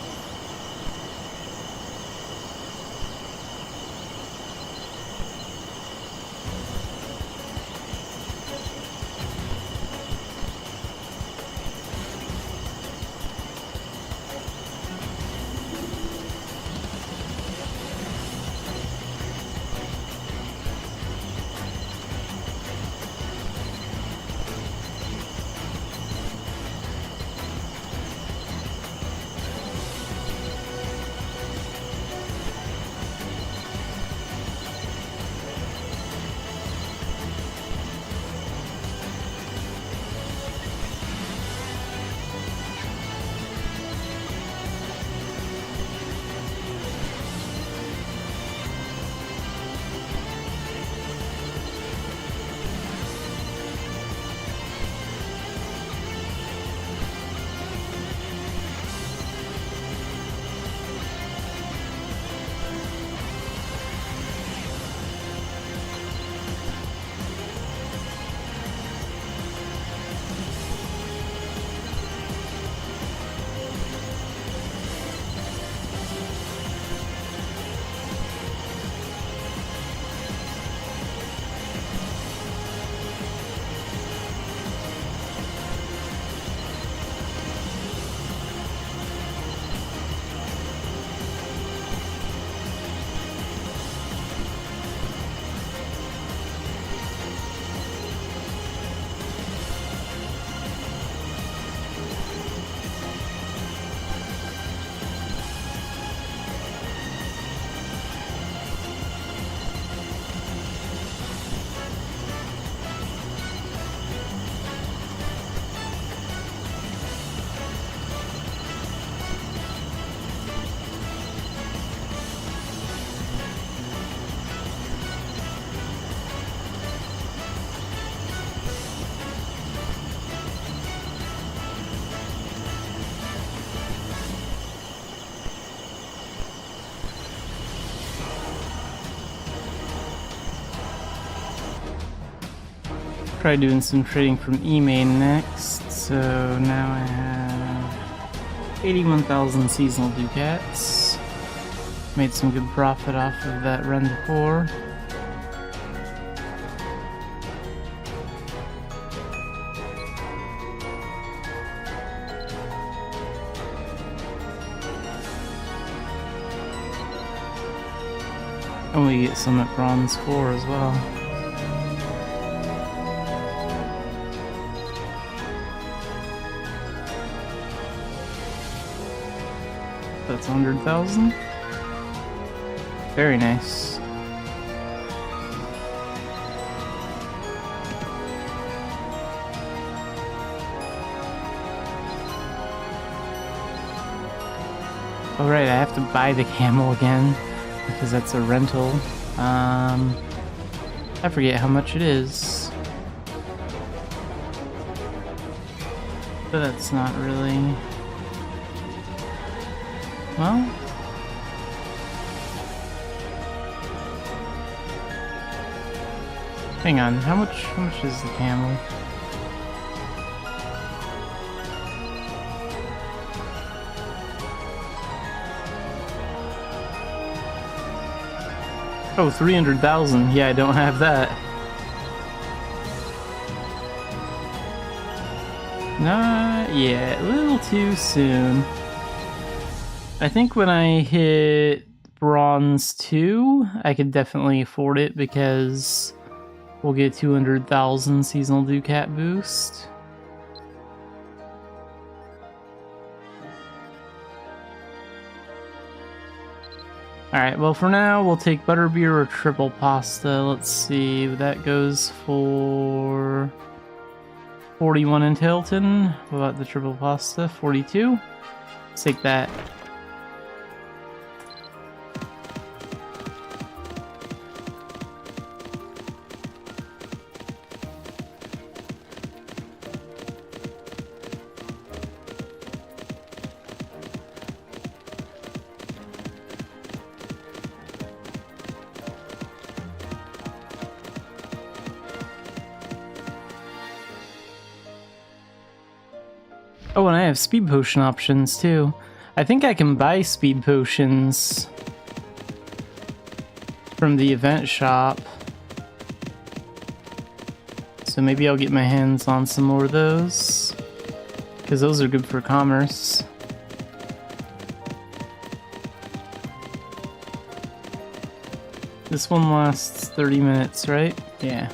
Try doing some trading from eMain next. So now I have 81,000 seasonal ducats. Made some good profit off of that run before. And we get some at bronze 4 as well. That's 100,000. Very nice. Alright, I have to buy the camel again because that's a rental. I forget how much it is. But that's not really... Well, hang on. How much is the camel? Oh, 300,000. Yeah, I don't have that. Not yet. A little too soon. I think when I hit bronze 2, I could definitely afford it because we'll get 200,000 seasonal ducat boost. Alright, well for now we'll take butterbeer or triple pasta. Let's see, that goes for 41 in Tailton. What about the triple pasta? 42? Let's take that. Oh, and I have speed potion options too. I think I can buy speed potions from the event shop. So maybe I'll get my hands on some more of those, because those are good for commerce. This one lasts 30 minutes, right? Yeah.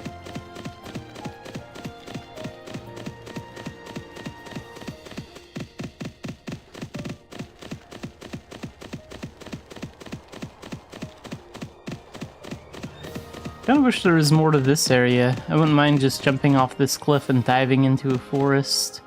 Kinda wish there was more to this area. I wouldn't mind just jumping off this cliff and diving into a forest.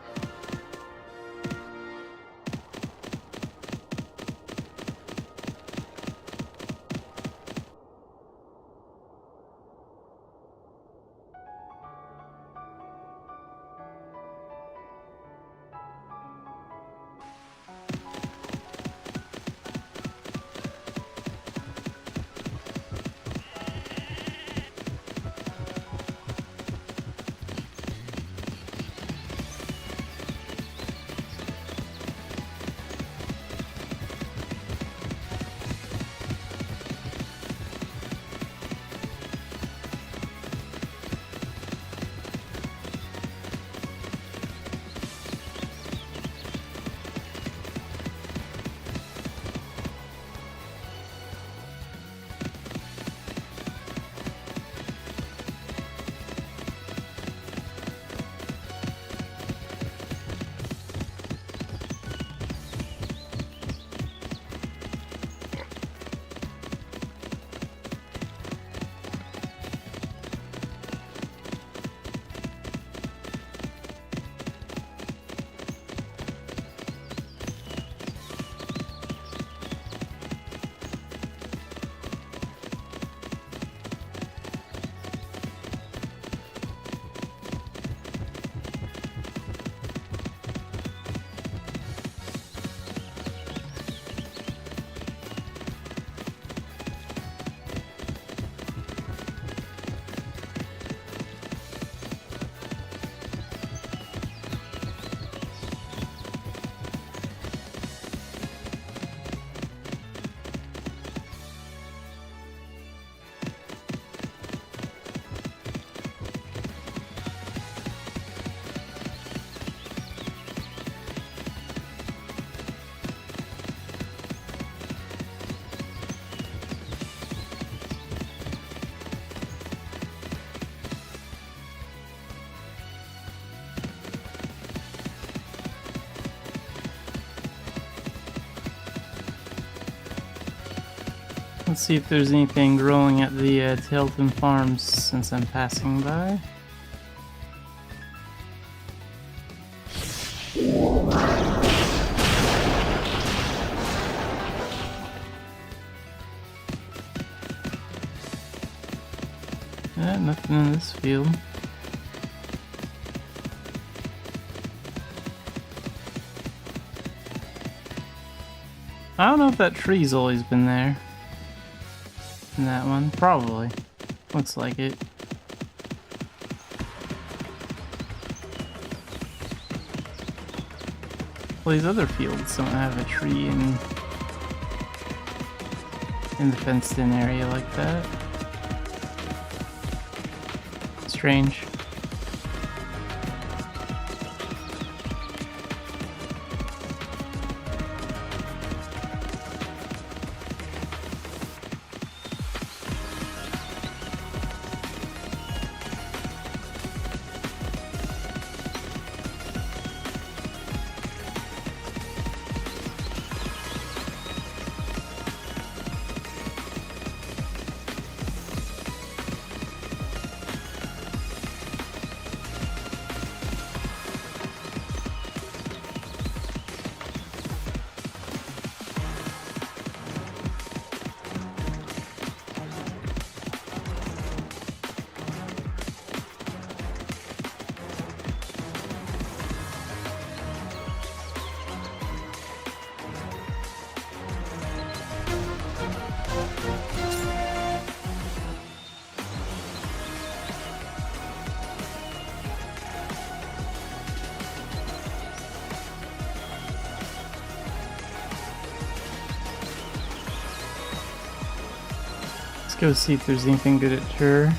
Let's see if there's anything growing at the Tailton Farms since I'm passing by. Nothing in this field. I don't know if that tree's always been there. In that one, probably. Looks like it. Well, these other fields don't have a tree in the fenced-in area like that. Strange. go see if there's anything good at Tur.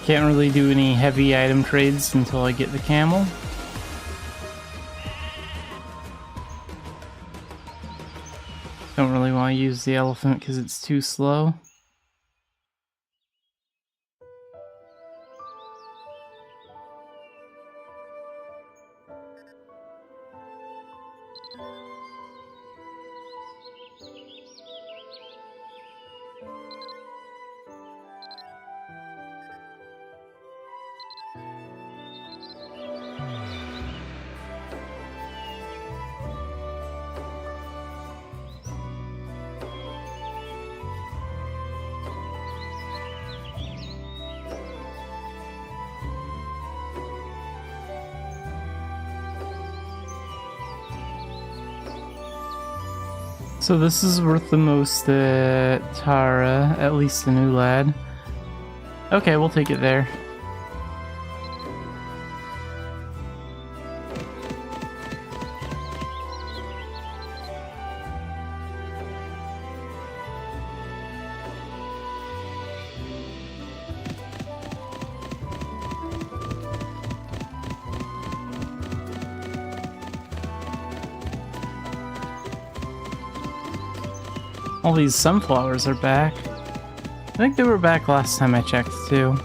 Can't really do any heavy item trades until I get the camel. Don't really want to use the elephant because it's too slow. So this is worth the most at Tara, at least the new lad. Okay, we'll take it there. All these sunflowers are back. I think they were back last time I checked, too.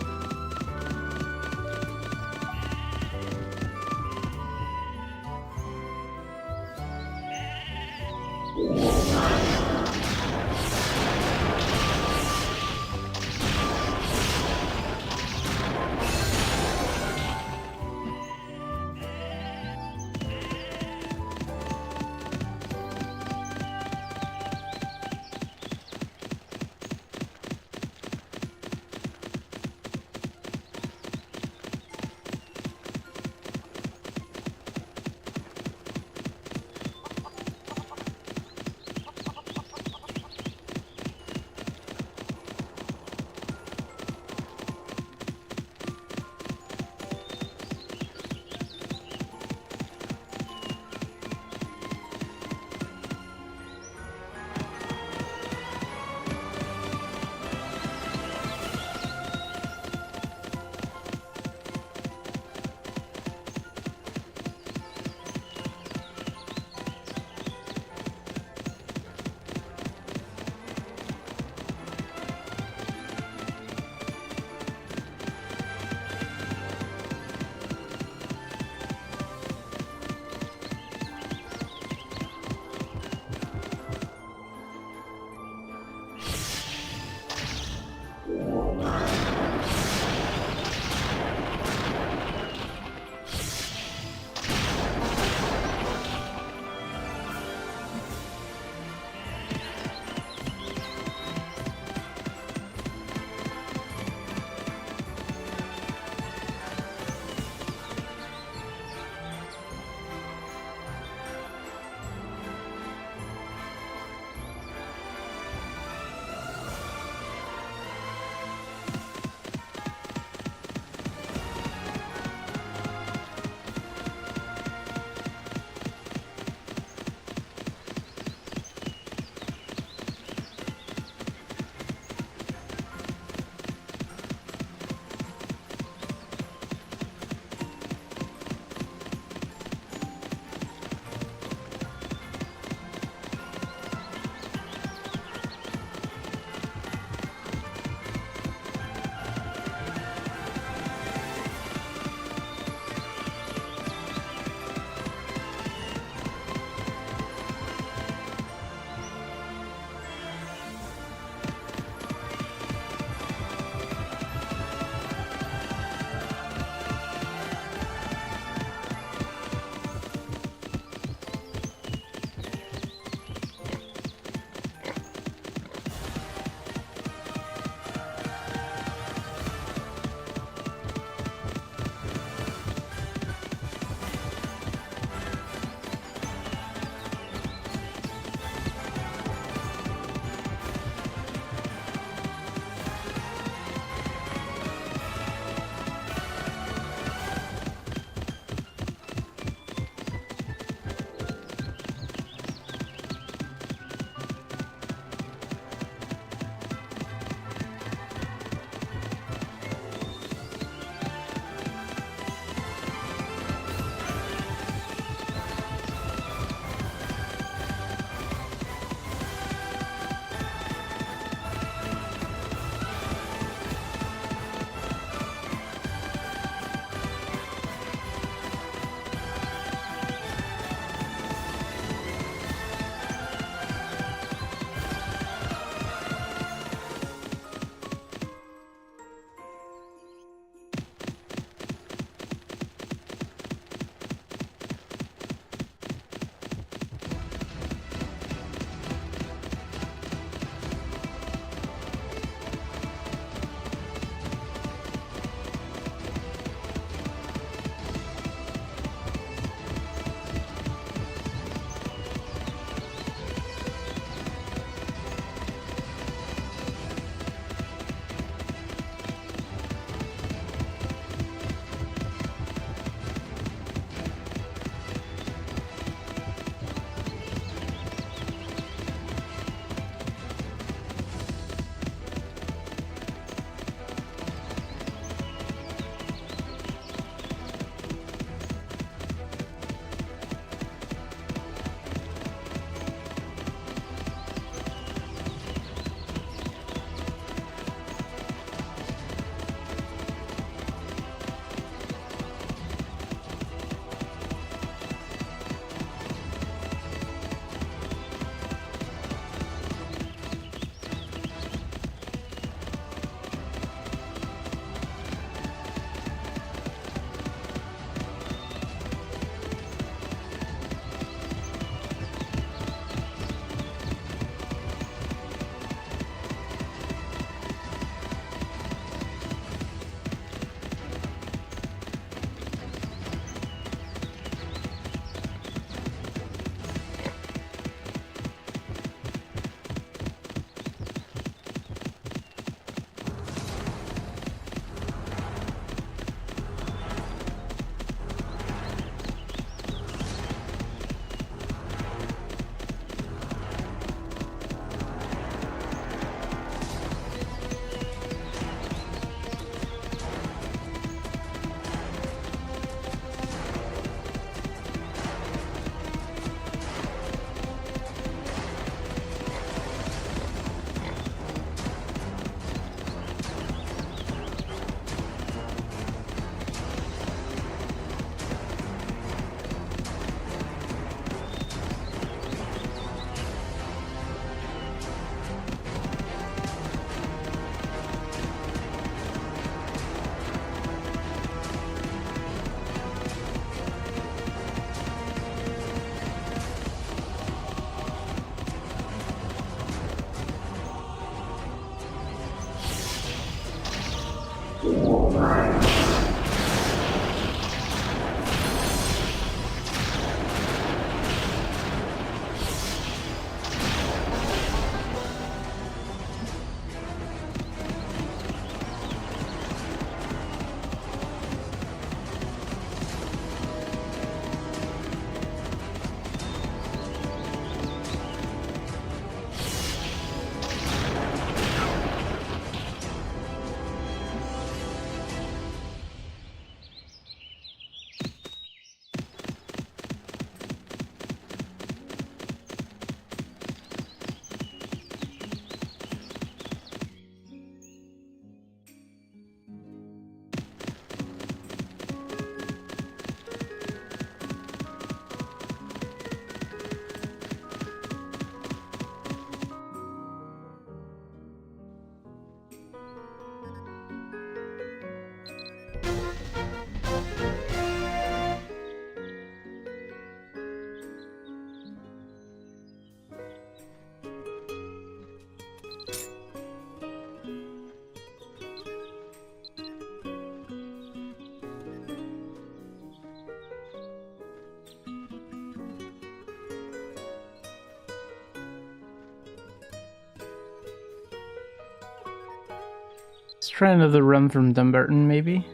Let's try another run from Dumbarton, maybe.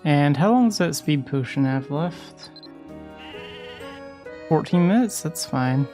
And how long does that speed potion have left? 14 minutes? That's fine.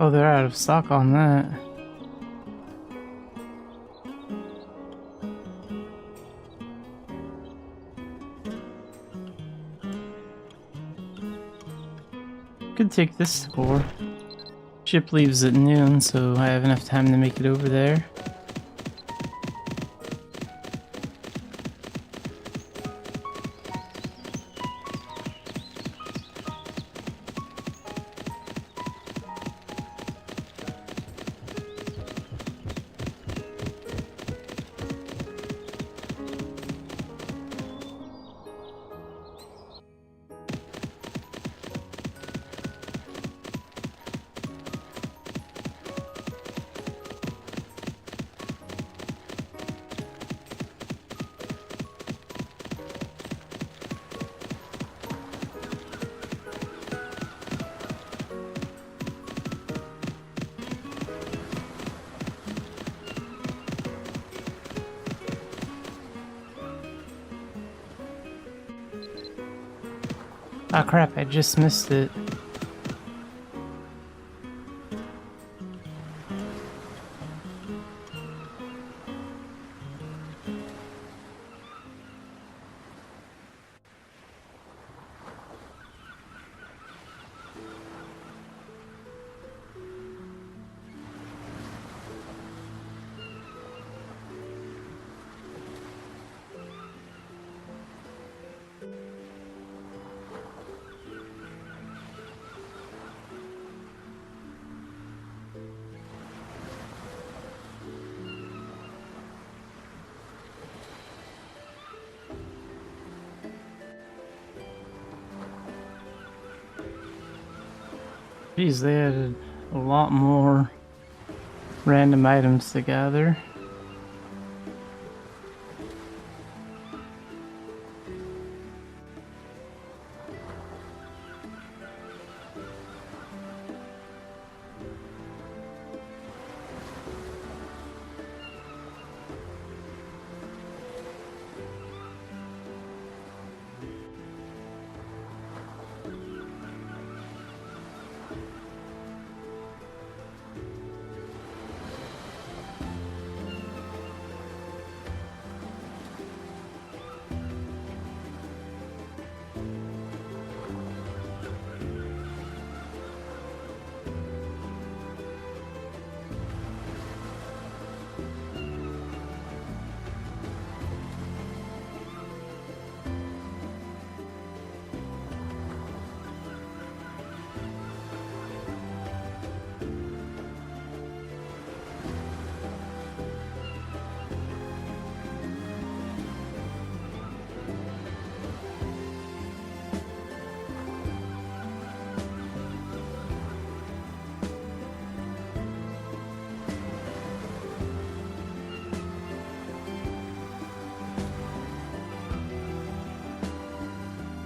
Oh, they're out of stock on that. Could take this score. Ship leaves at noon, so I have enough time to make it over there. Ah, crap, I just missed it. Geez, they added a lot more random items to gather.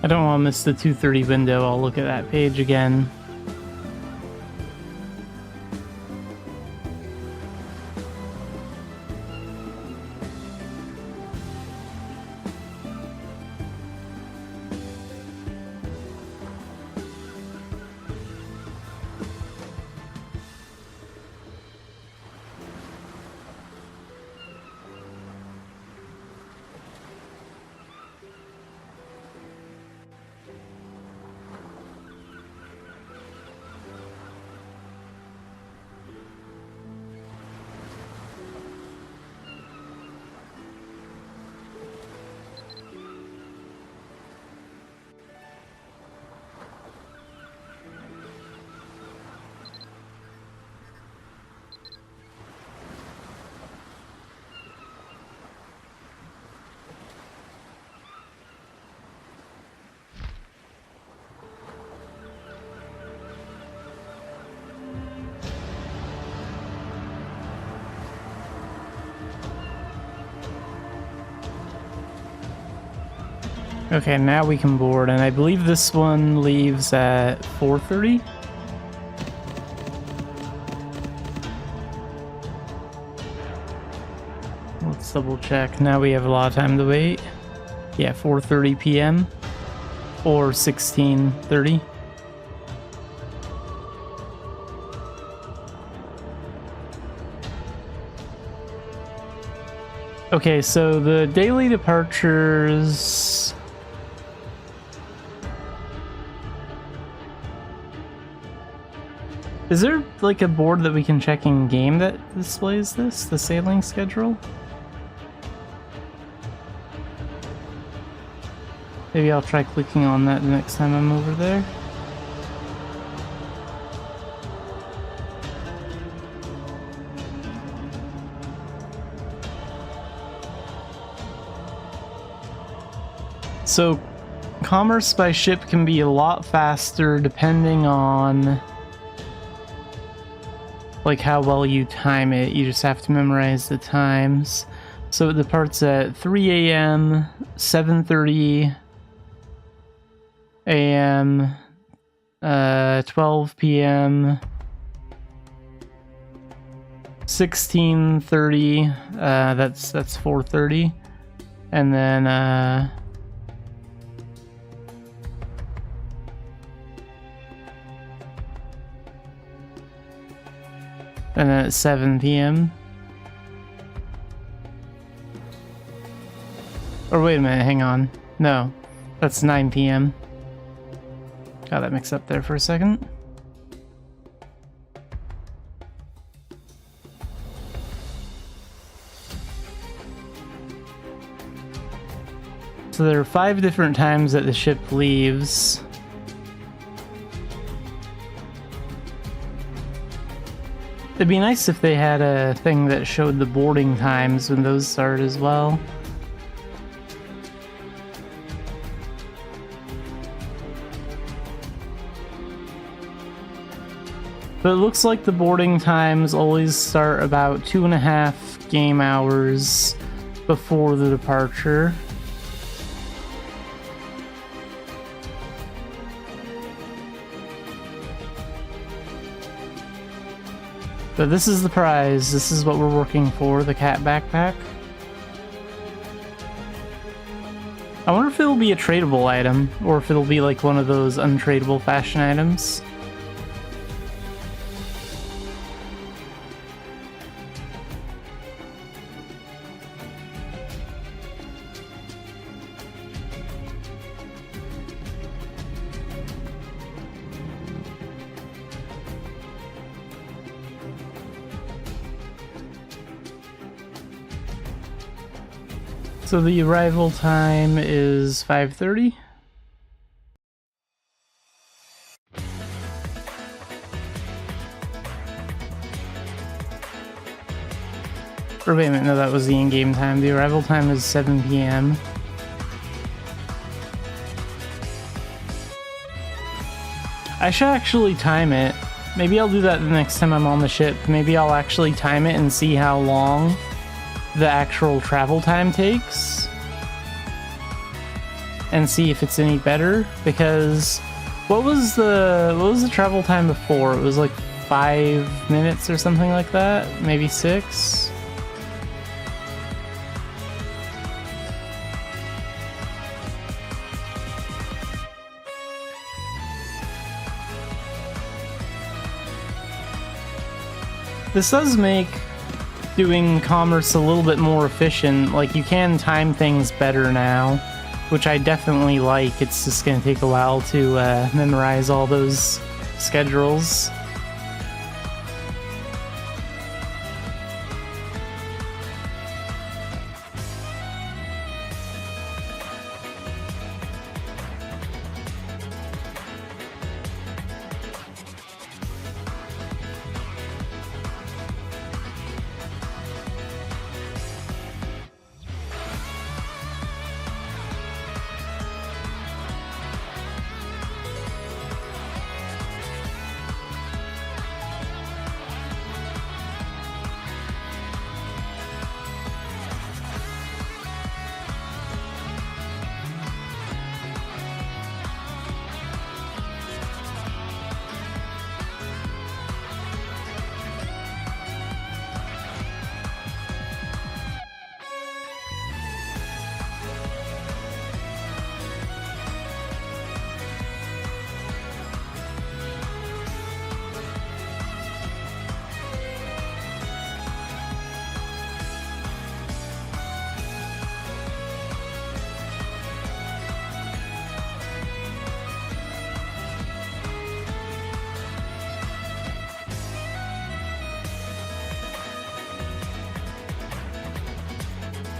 I don't want to miss the 2:30 window. I'll look at that page again. Okay, now we can board, and I believe this one leaves at 4:30. Let's double check. Now we have a lot of time to wait. Yeah, 4:30 p.m. or 16:30. Okay, so the daily departures... Is there like a board that we can check in game that displays this? The sailing schedule? Maybe I'll try clicking on that the next time I'm over there. So, commerce by ship can be a lot faster depending on like how well you time it. You just have to memorize the times. So it departs at 3 a.m., 7:30 a.m., 12 p.m., 16:30. That's 4:30, and then and then at 7 p.m. Or wait a minute, hang on. No, that's 9 p.m. Got that mixed up there for a second. So there are 5 different times that the ship leaves. It'd be nice if they had a thing that showed the boarding times when those start as well. But it looks like the boarding times always start about 2.5 game hours before the departure. But this is the prize. This is what we're working for, the cat backpack. I wonder if it'll be a tradable item, or if it'll be like one of those untradable fashion items. So the arrival time is 5:30. Or wait a minute, no, that was the in-game time. The arrival time is 7 p.m. I should actually time it. Maybe I'll do that the next time I'm on the ship. Maybe I'll actually time it and see how long the actual travel time takes. and see if it's any better, because what was the travel time before? It was like 5 minutes or something like that, maybe 6. This does make doing commerce a little bit more efficient. Like, you can time things better now, which I definitely like. It's just going to take a while to memorize all those schedules.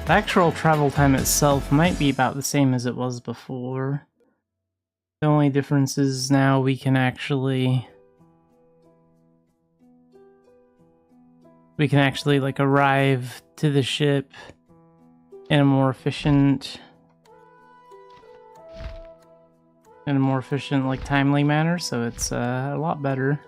The actual travel time itself might be about the same as it was before. The only difference is now we can actually like arrive to the ship in a more efficient like timely manner, so it's a lot better.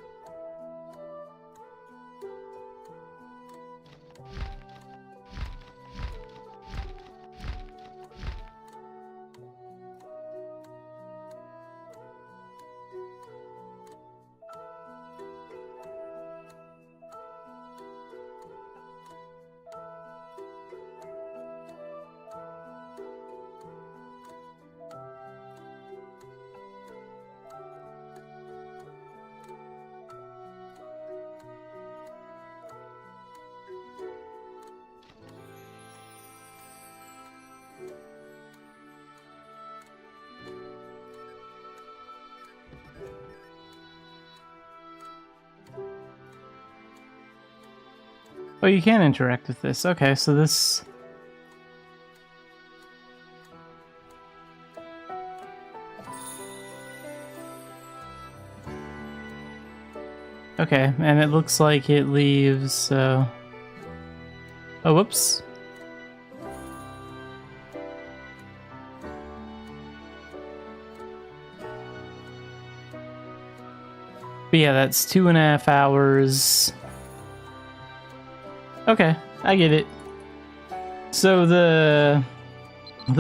Oh, you can interact with this. Okay, so this... Okay, and it looks like it leaves, Oh, whoops. But yeah, that's 2.5 hours. Okay, I get it. So the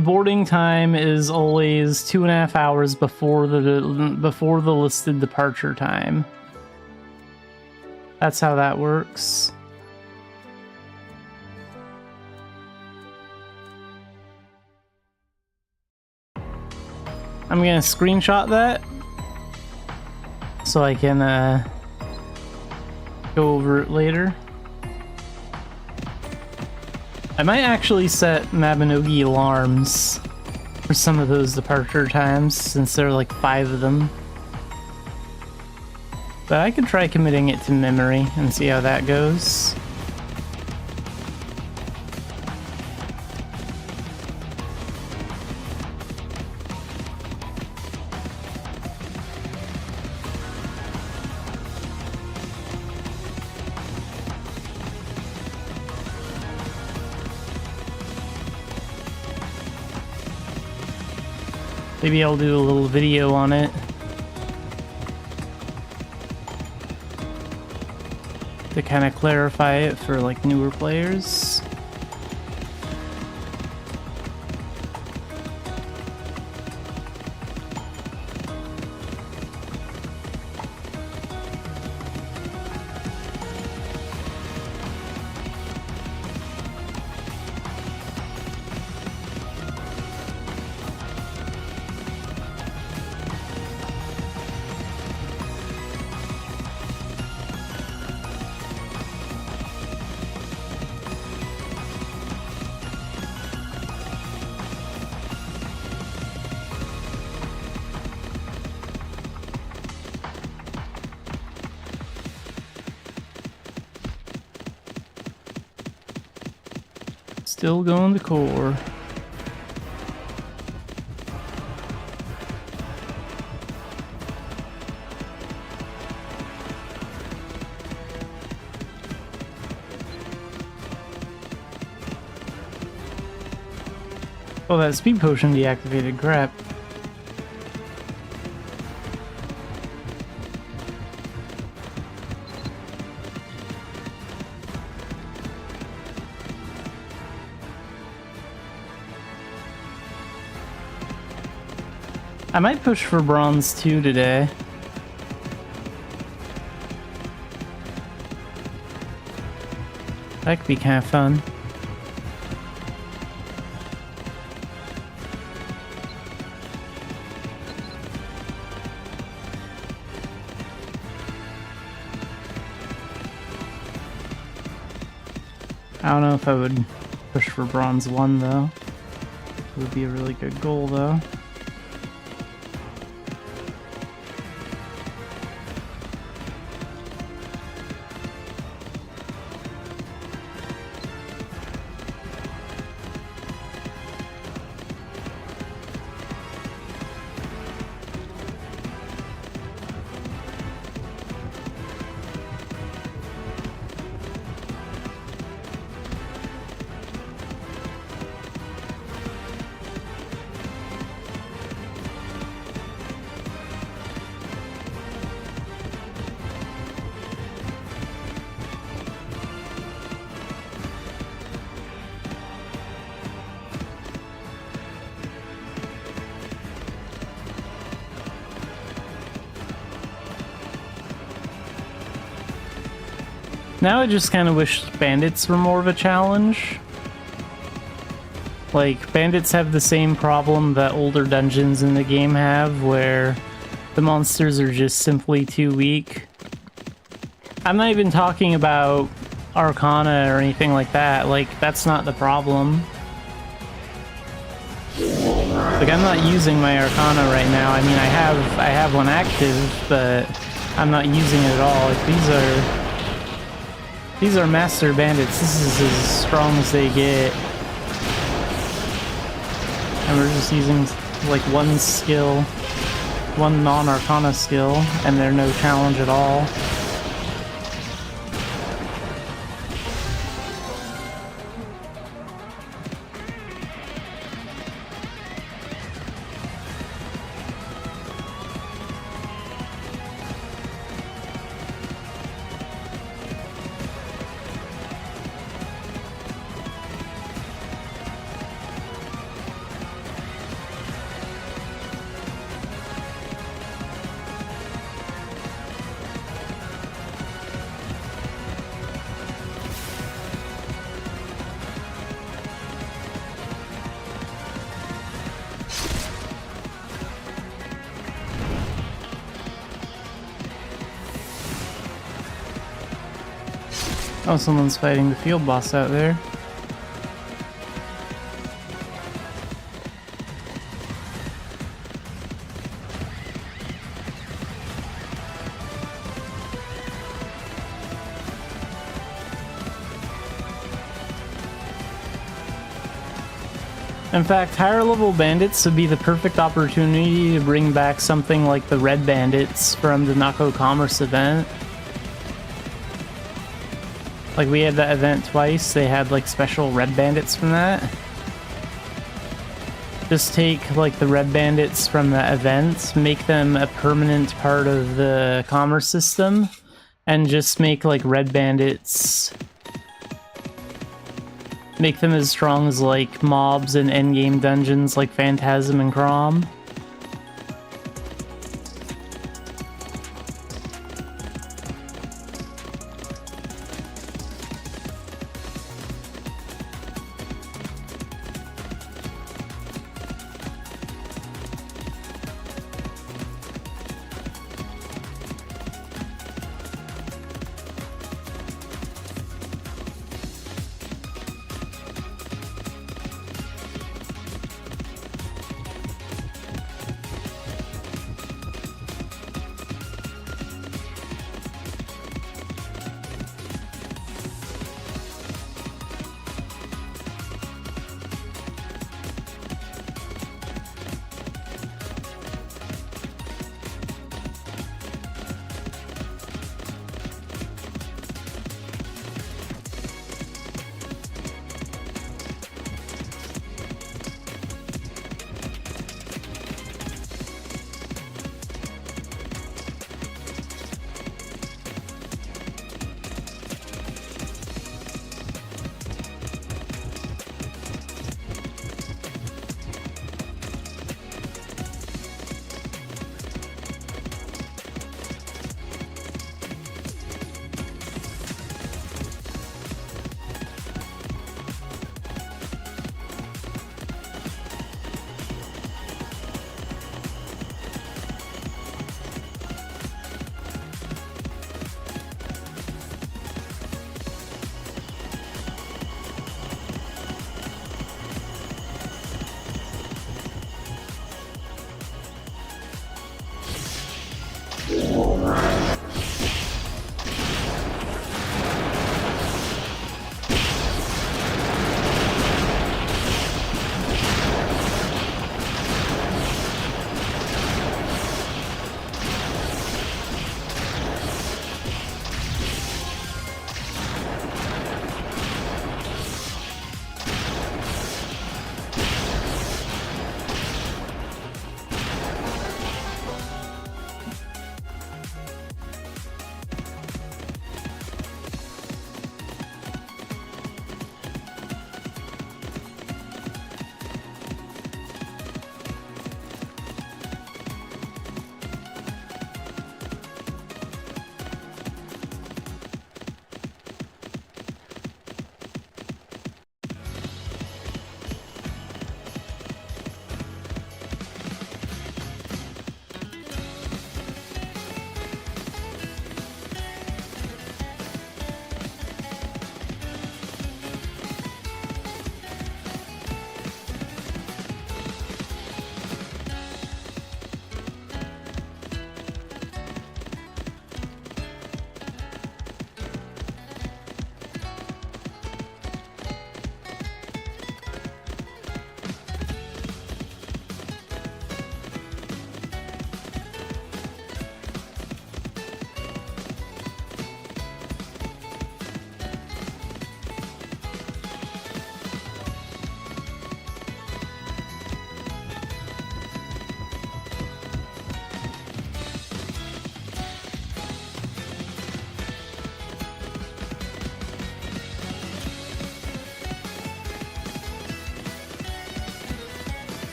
boarding time is always 2.5 hours before the listed departure time. That's how that works. I'm gonna screenshot that so I can go over it later. I might actually set Mabinogi alarms for some of those departure times, since there are like 5 of them. But I could try committing it to memory and see how that goes. Maybe I'll do a little video on it to kind of clarify it for like newer players. Still going to core. Oh, that speed potion deactivated. Crap. I might push for bronze 2 today. That could be kind of fun. I don't know if I would push for bronze 1 though. It would be a really good goal though. Now I just kind of wish bandits were more of a challenge. Like, bandits have the same problem that older dungeons in the game have, where the monsters are just simply too weak. I'm not even talking about Arcana or anything like that. Like, that's not the problem. Like, I'm not using my Arcana right now. I mean, I have one active, but I'm not using it at all. Like, these are master bandits. This is as strong as they get. And we're just using like one skill, one non-Arcana skill, and they're no challenge at all. Oh, someone's fighting the field boss out there. In fact, higher level bandits would be the perfect opportunity to bring back something like the red bandits from the Nako Commerce event. Like, we had that event twice, they had like special red bandits from that. Just take like the red bandits from the event, make them a permanent part of the commerce system, and just make like red bandits, make them as strong as like mobs in endgame dungeons like Phantasm and Crom.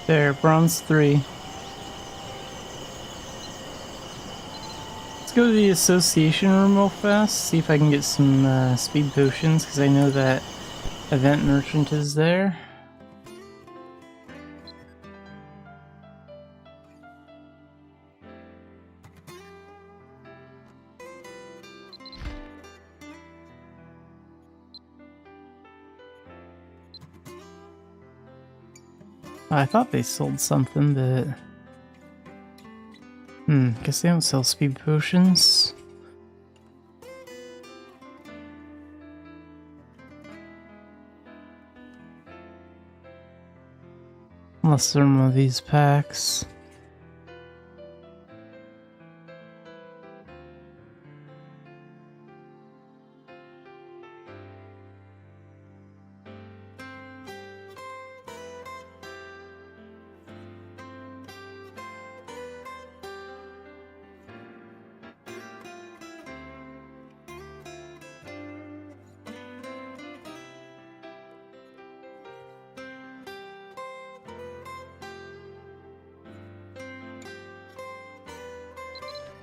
There, bronze 3. Let's go to the association room real fast, see if I can get some speed potions, because I know that event merchant is there. I thought they sold something, but... guess they don't sell speed potions. Unless they're in one of these packs.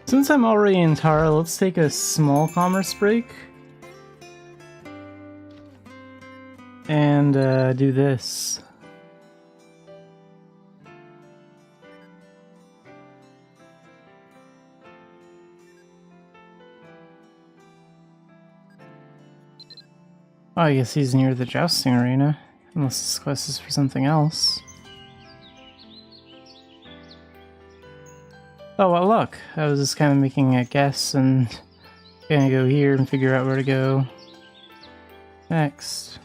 Since I'm already in Tara, let's take a small commerce break. And do this. Oh, I guess he's near the jousting arena. Unless this quest is for something else. Oh, well, look. I was just kind of making a guess and gonna go here and figure out where to go next.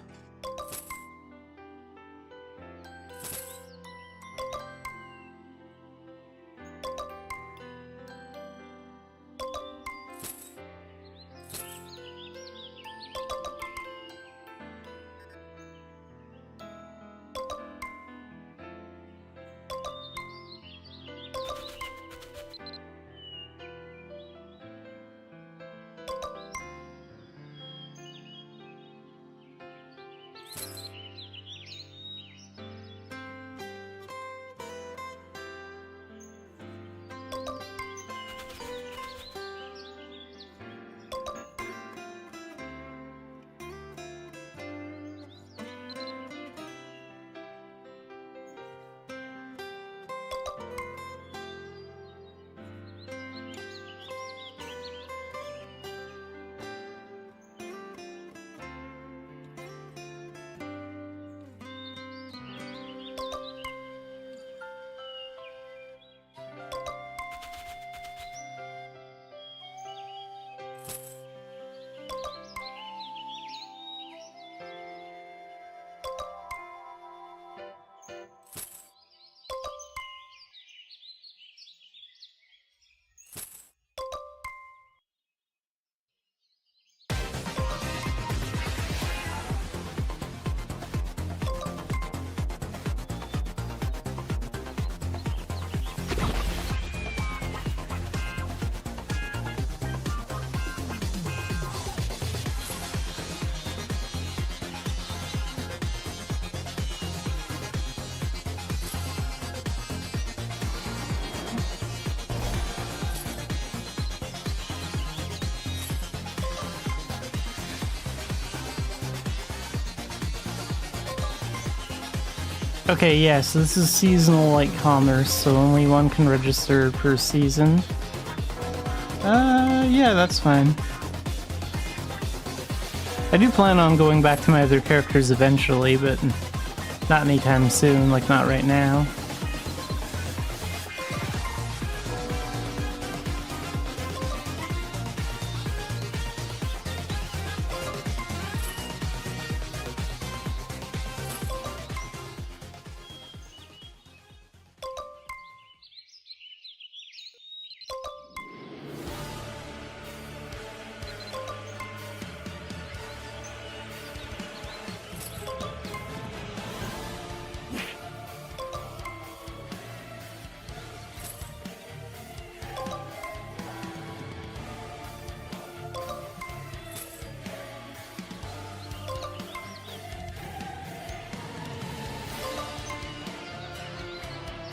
Okay, yeah, so this is seasonal like commerce, so only one can register per season. Yeah, that's fine. I do plan on going back to my other characters eventually, but not anytime soon, like not right now.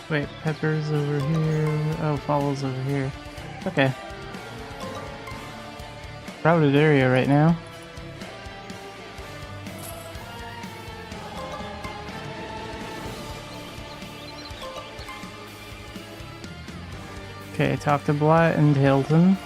Wait, Pepper's over here. Oh, Follow's over here. Okay. Crowded area right now. Okay, talk to Blatt and Hilton.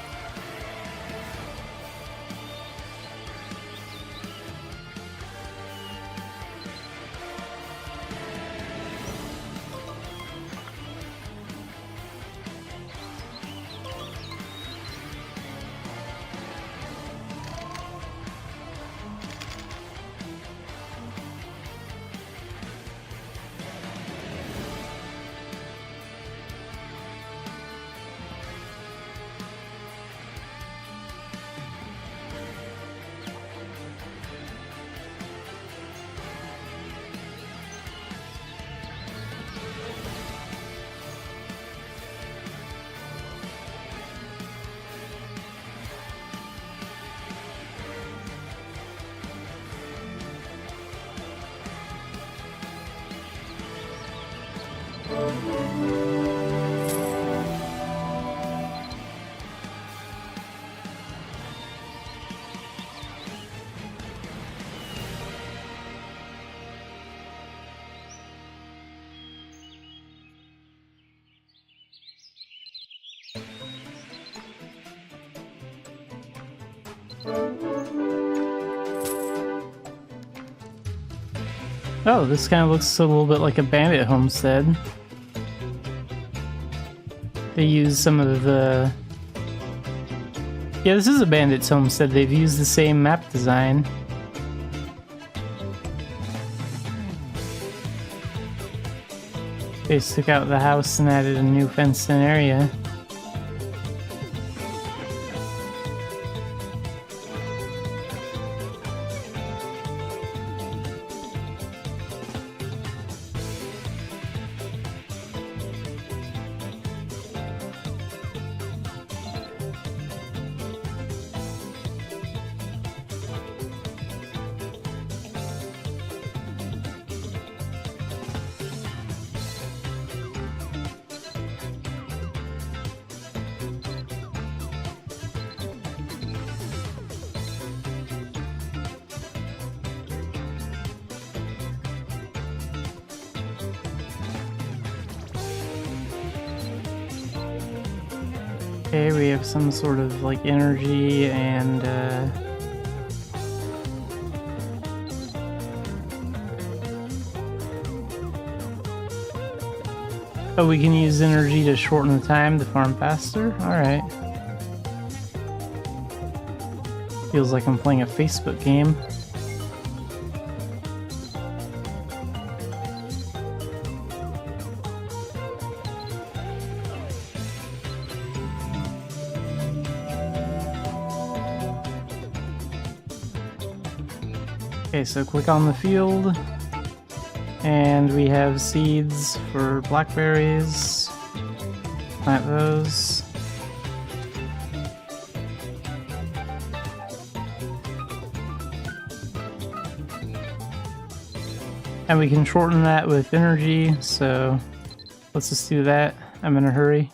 Oh, this kind of looks a little bit like a bandit homestead. They use some of the... Yeah, this is a bandit's homestead. They've used the same map design. They just took out the house and added a new fenced-in area. Okay, we have some sort of like energy and oh, we can use energy to shorten the time to farm faster? Alright. Feels like I'm playing a Facebook game. Okay, so click on the field, and we have seeds for blackberries. Plant those. And we can shorten that with energy, so let's just do that. I'm in a hurry.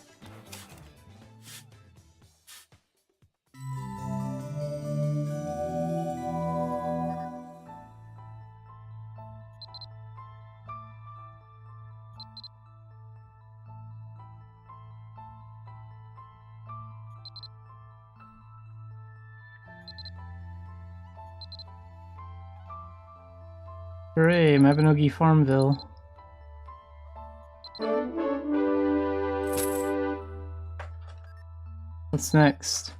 Hooray, Mabinogi Farmville. What's next?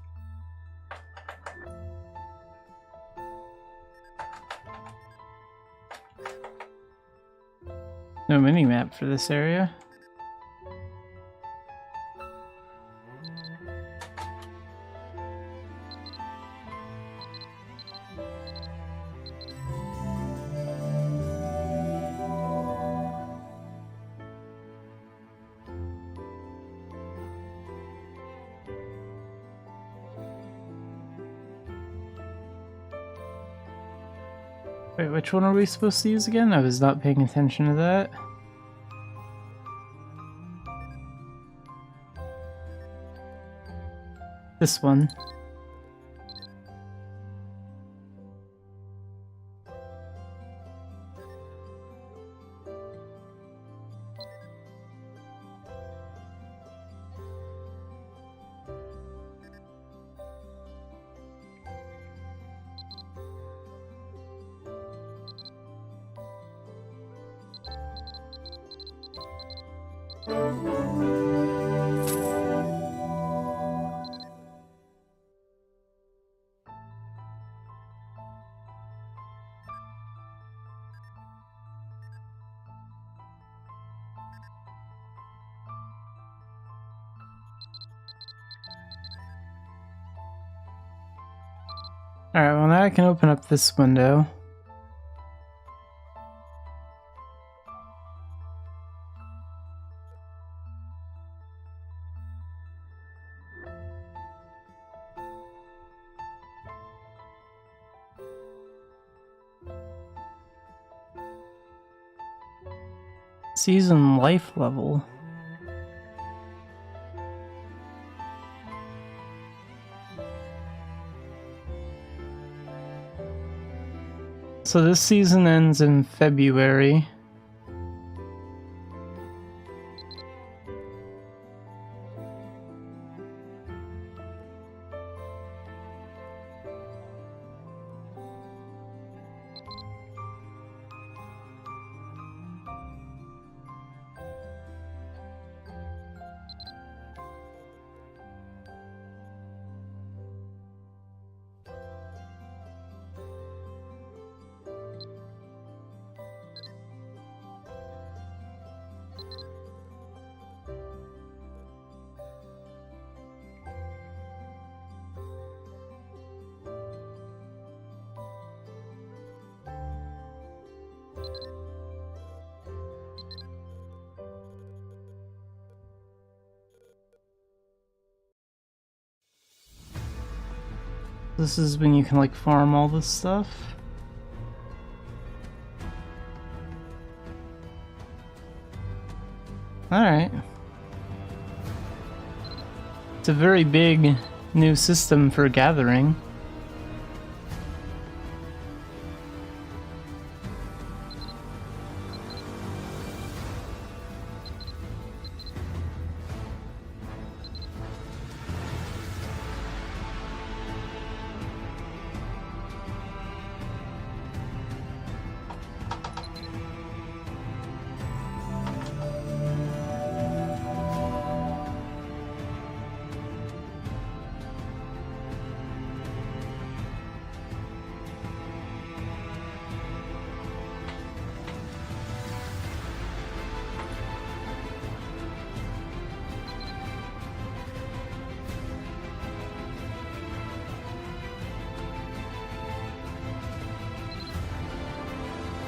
No mini-map for this area. Wait, which one are we supposed to use again? I was not paying attention to that. This one. Alright, well now I can open up this window. Season life level. So this season ends in February. This is when you can like farm all this stuff. Alright. It's a very big new system for gathering.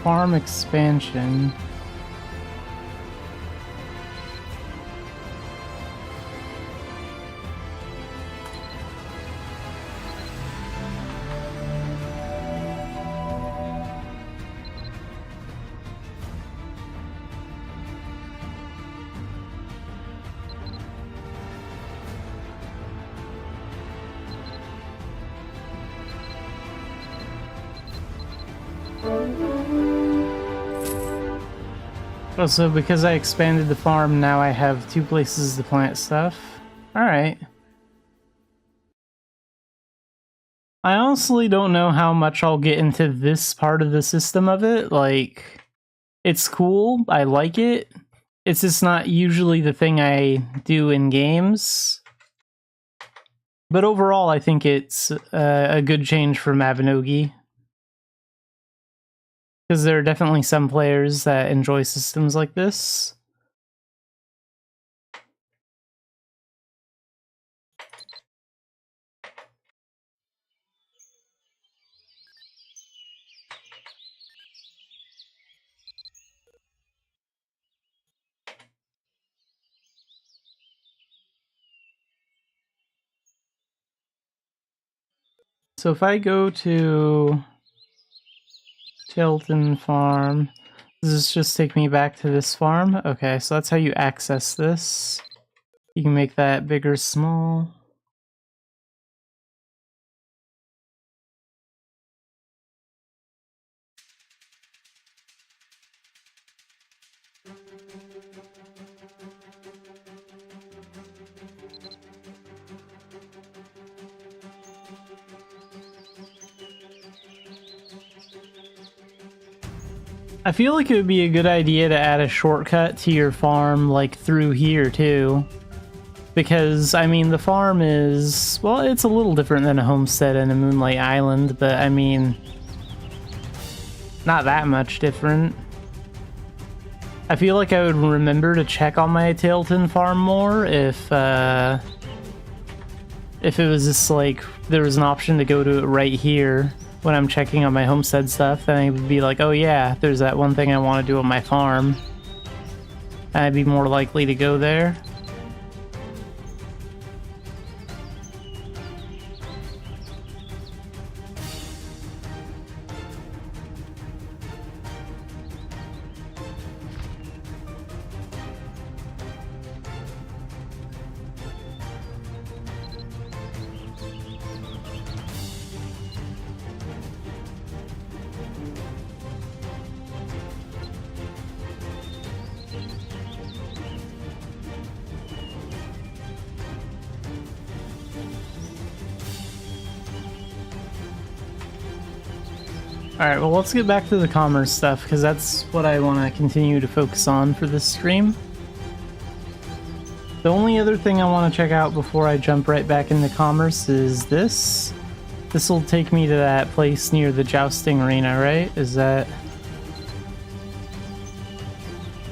Farm expansion. Oh, so because I expanded the farm, now I have 2 places to plant stuff. Alright. I honestly don't know how much I'll get into this part of the system of it. Like, it's cool, I like it. It's just not usually the thing I do in games. But overall, I think it's a good change for Mabinogi. Because there are definitely some players that enjoy systems like this. So if I go to Tilton Farm, does this just take me back to this farm? Okay, so that's how you access this. You can make that big or small. I feel like it would be a good idea to add a shortcut to your farm, like, through here, too. Because, I mean, the farm is... well, it's a little different than a homestead and a Moonlight Island, but, I mean... not that much different. I feel like I would remember to check on my Tailton farm more if it was just, like, there was an option to go to it right here when I'm checking on my homestead stuff, then I would be like, oh yeah, there's that one thing I want to do on my farm. And I'd be more likely to go there. Alright, well let's get back to the commerce stuff, because that's what I want to continue to focus on for this stream. The only other thing I want to check out before I jump right back into commerce is this. This will take me to that place near the jousting arena, right? Is that...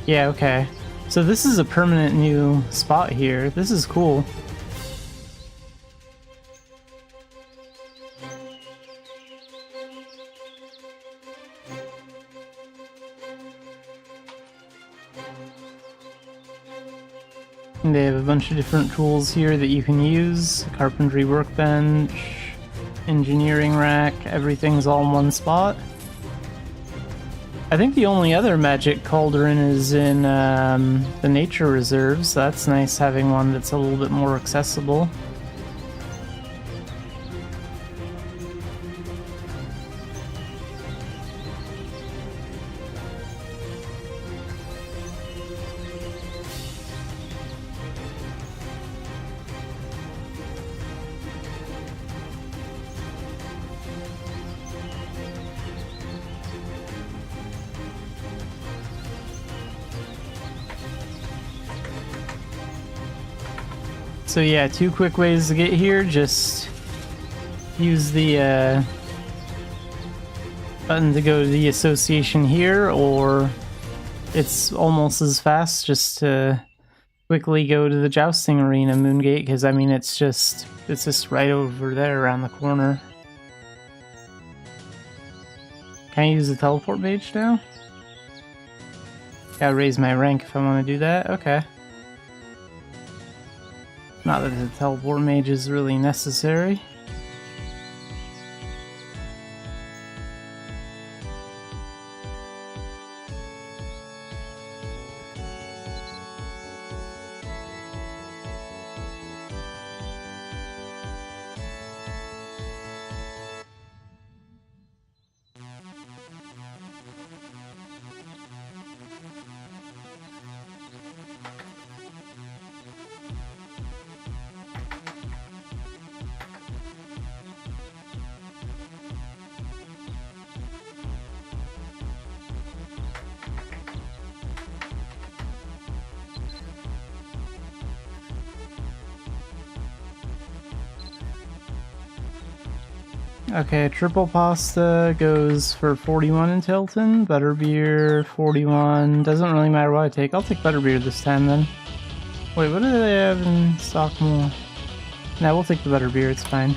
yeah, okay. So this is a permanent new spot here. This is cool. And they have a bunch of different tools here that you can use. Carpentry workbench, engineering rack, everything's all in one spot. I think the only other magic cauldron is in the nature reserves. That's nice having one that's a little bit more accessible. So yeah, two quick ways to get here. Just use the button to go to the association here, or it's almost as fast just to quickly go to the jousting arena, Moongate, because I mean it's just right over there around the corner. Can I use the teleport mage now? Gotta raise my rank if I want to do that. Okay. Not that the teleport mage is really necessary. Okay, triple pasta goes for 41 in Tilton, butterbeer 41, doesn't really matter what I take. I'll take butterbeer this time then. Wait, what do they have in stock more? Nah, we'll take the butterbeer, it's fine.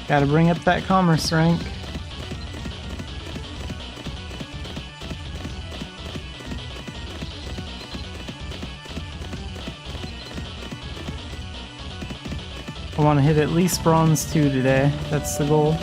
Gotta bring up that commerce rank. I want to hit at least bronze 2 today. That's the goal.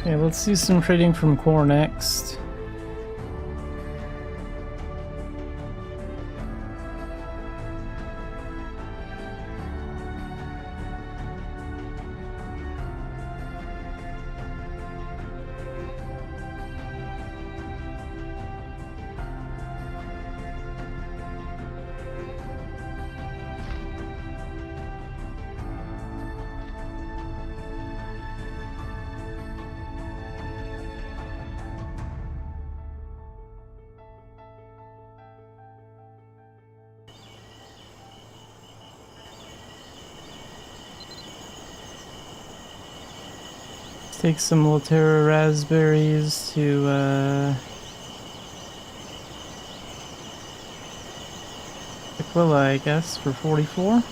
Okay, let's do some trading from core next. Take some Lotera raspberries to Aquila, I guess, for 44.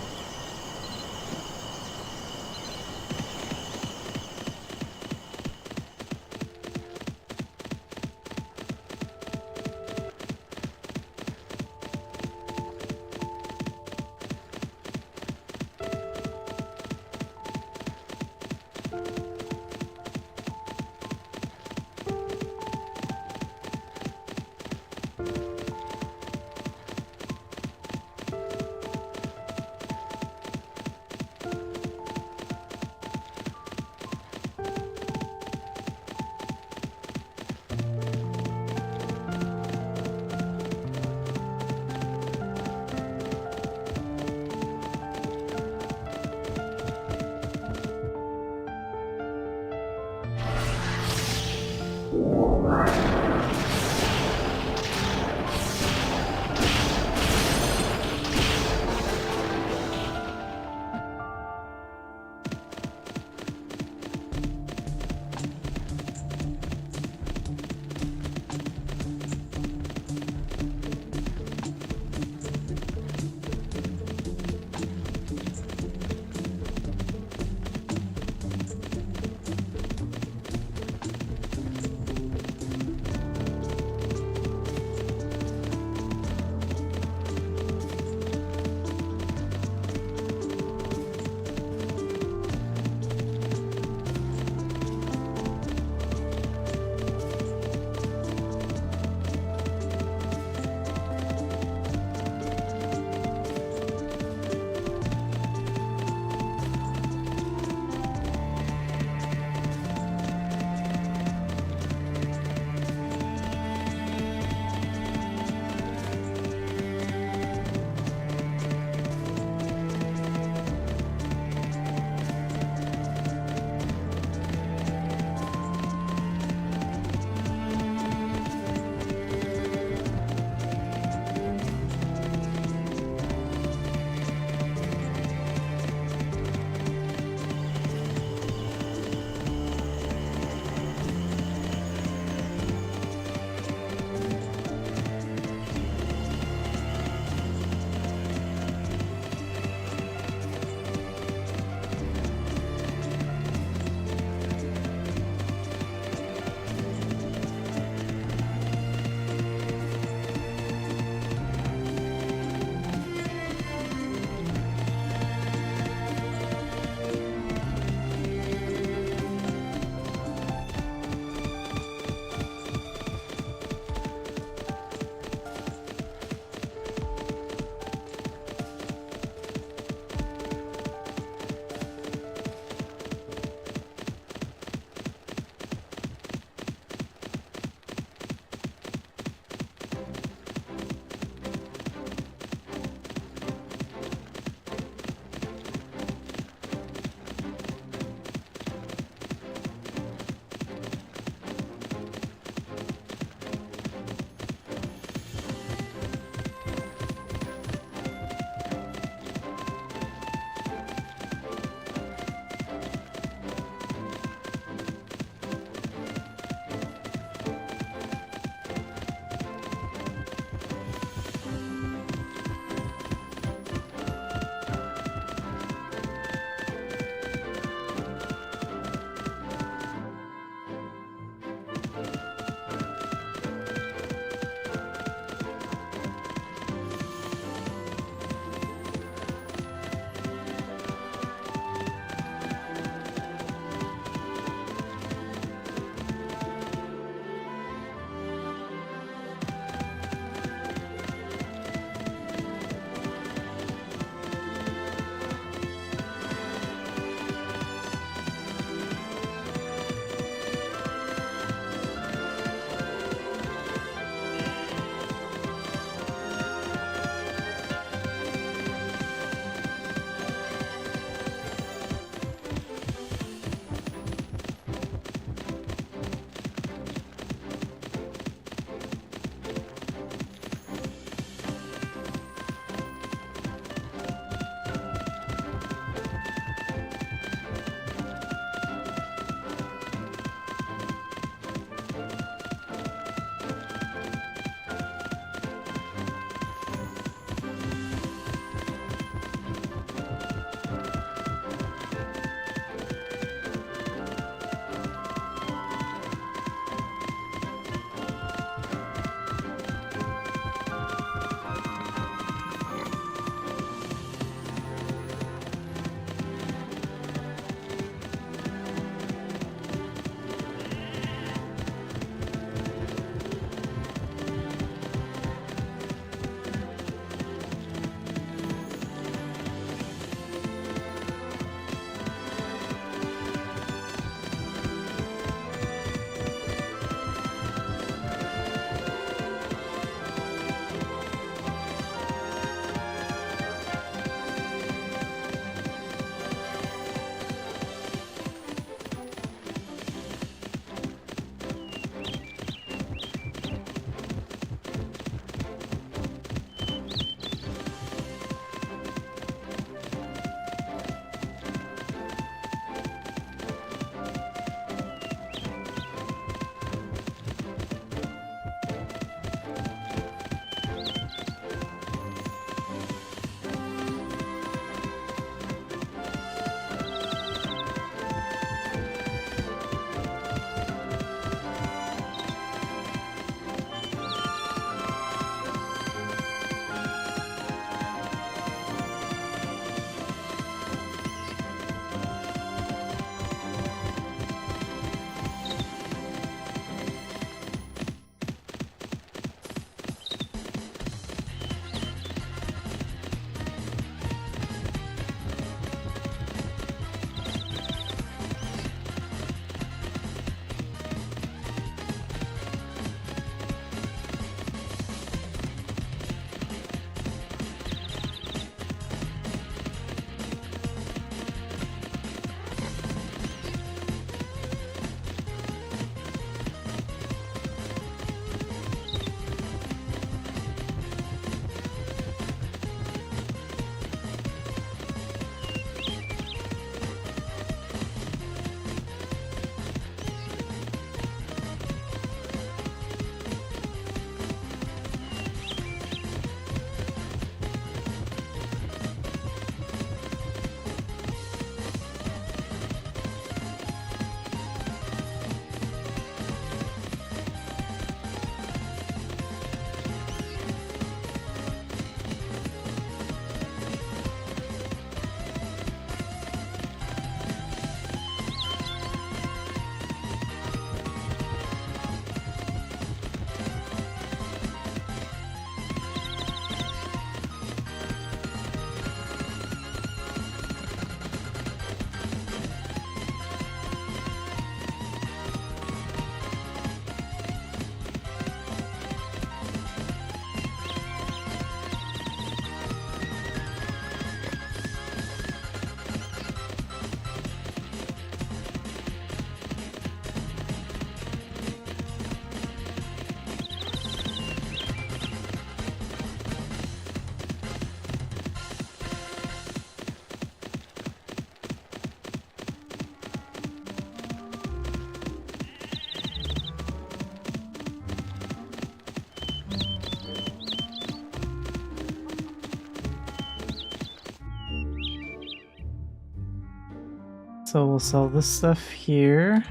So we'll sell this stuff here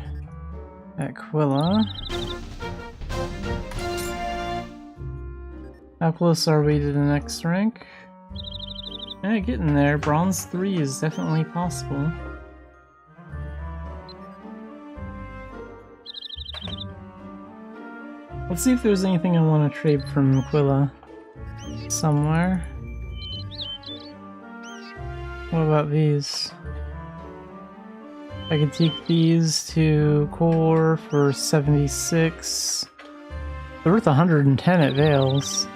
at Quilla. How close are we to the next rank? Yeah, getting there. Bronze 3 is definitely possible. Let's see if there's anything I want to trade from Quilla somewhere. What about these? I could take these to Core for 76. They're worth 110 at Vales.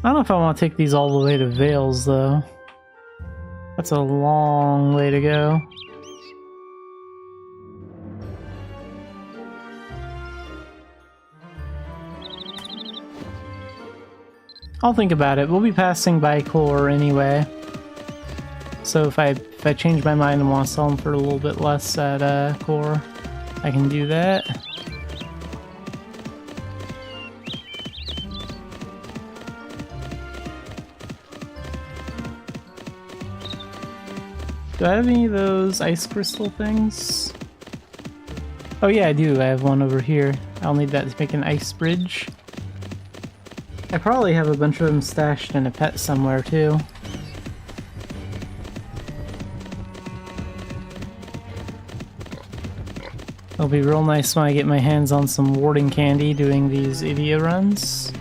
I don't know if I want to take these all the way to Vales, though. That's a long way to go. I'll think about it. We'll be passing by Core anyway. So if I change my mind and want to sell them for a little bit less at Core, I can do that. Do I have any of those ice crystal things? Oh yeah, I do. I have one over here. I'll need that to make an ice bridge. I probably have a bunch of them stashed in a pet somewhere too. It'll be real nice when I get my hands on some warding candy doing these Idia runs.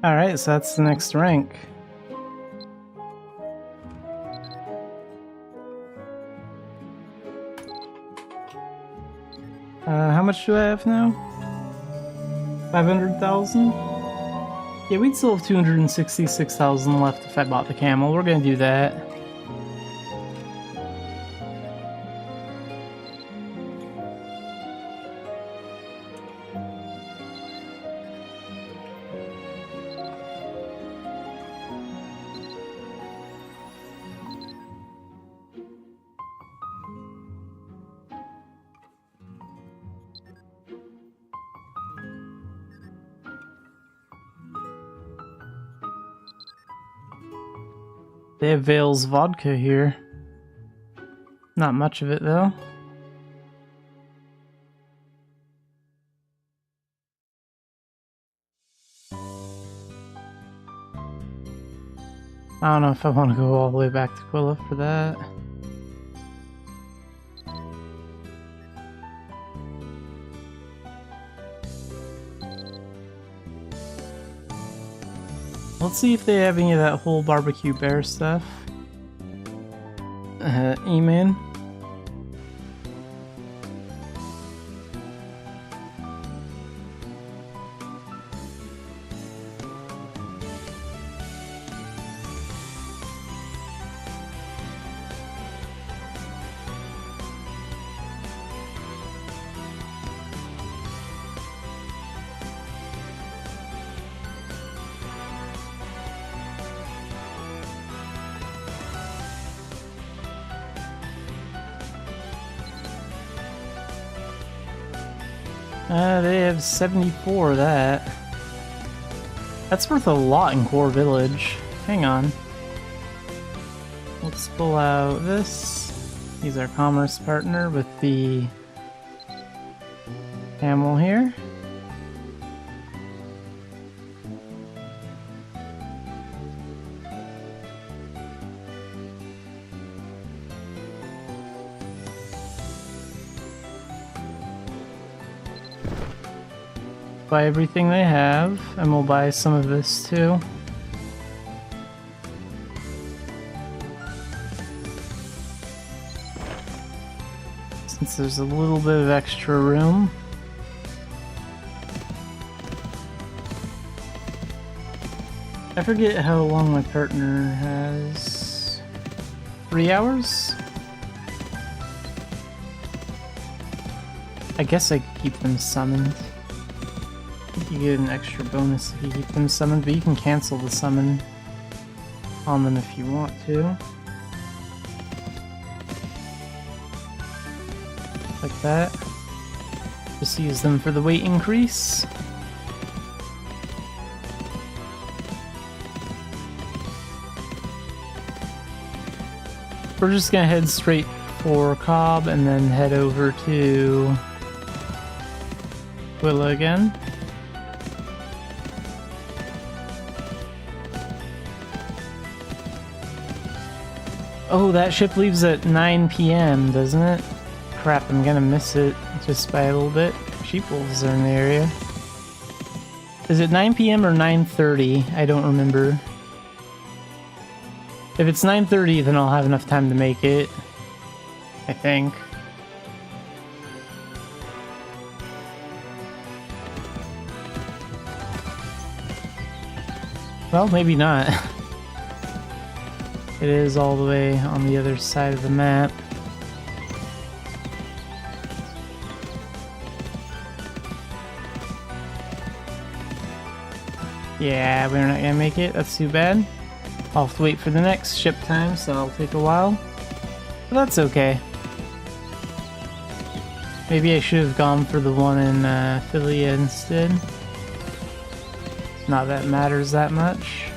Alright, so that's the next rank. How much do I have now? 500,000? Yeah, we'd still have 266,000 left if I bought the camel. We're gonna do that. They have Vale's vodka here. Not much of it, though. I don't know if I want to go all the way back to Quilla for that. Let's see if they have any of that whole barbecue bear stuff. E-man. They have 74 of that. That's worth a lot in Core Village. Hang on. Let's pull out this. He's our commerce partner with the camel here. Buy everything they have, and we'll buy some of this too. Since there's a little bit of extra room. I forget how long my partner has. 3 hours? I guess I could keep them summoned. You get an extra bonus if you keep them summoned, but you can cancel the summon on them if you want to. Like that. Just use them for the weight increase. We're just gonna head straight for Cobb and then head over to Willa again. Oh, that ship leaves at 9 p.m., doesn't it? Crap, I'm gonna miss it just by a little bit. Sheep wolves are in the area. Is it 9 p.m. or 9:30? I don't remember. If it's 9:30, then I'll have enough time to make it. I think. Well, maybe not. It is all the way on the other side of the map. Yeah, we're not gonna make it. That's too bad. I'll have to wait for the next ship time, so it'll take a while. But that's okay. Maybe I should have gone for the one in Philia instead. Not that it matters that much.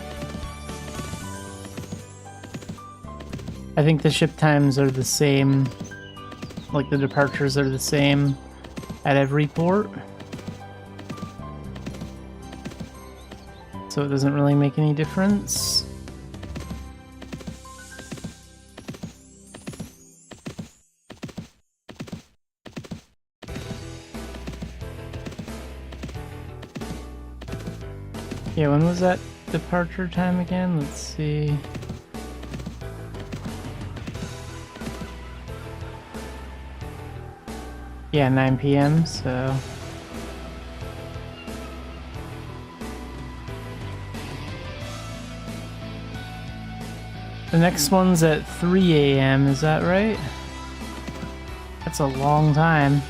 I think the ship times are the same, like the departures are the same at every port. So it doesn't really make any difference. Yeah, when was that departure time again? Let's see. Yeah, 9 p.m., so... The next one's at 3 a.m., is that right? That's a long time.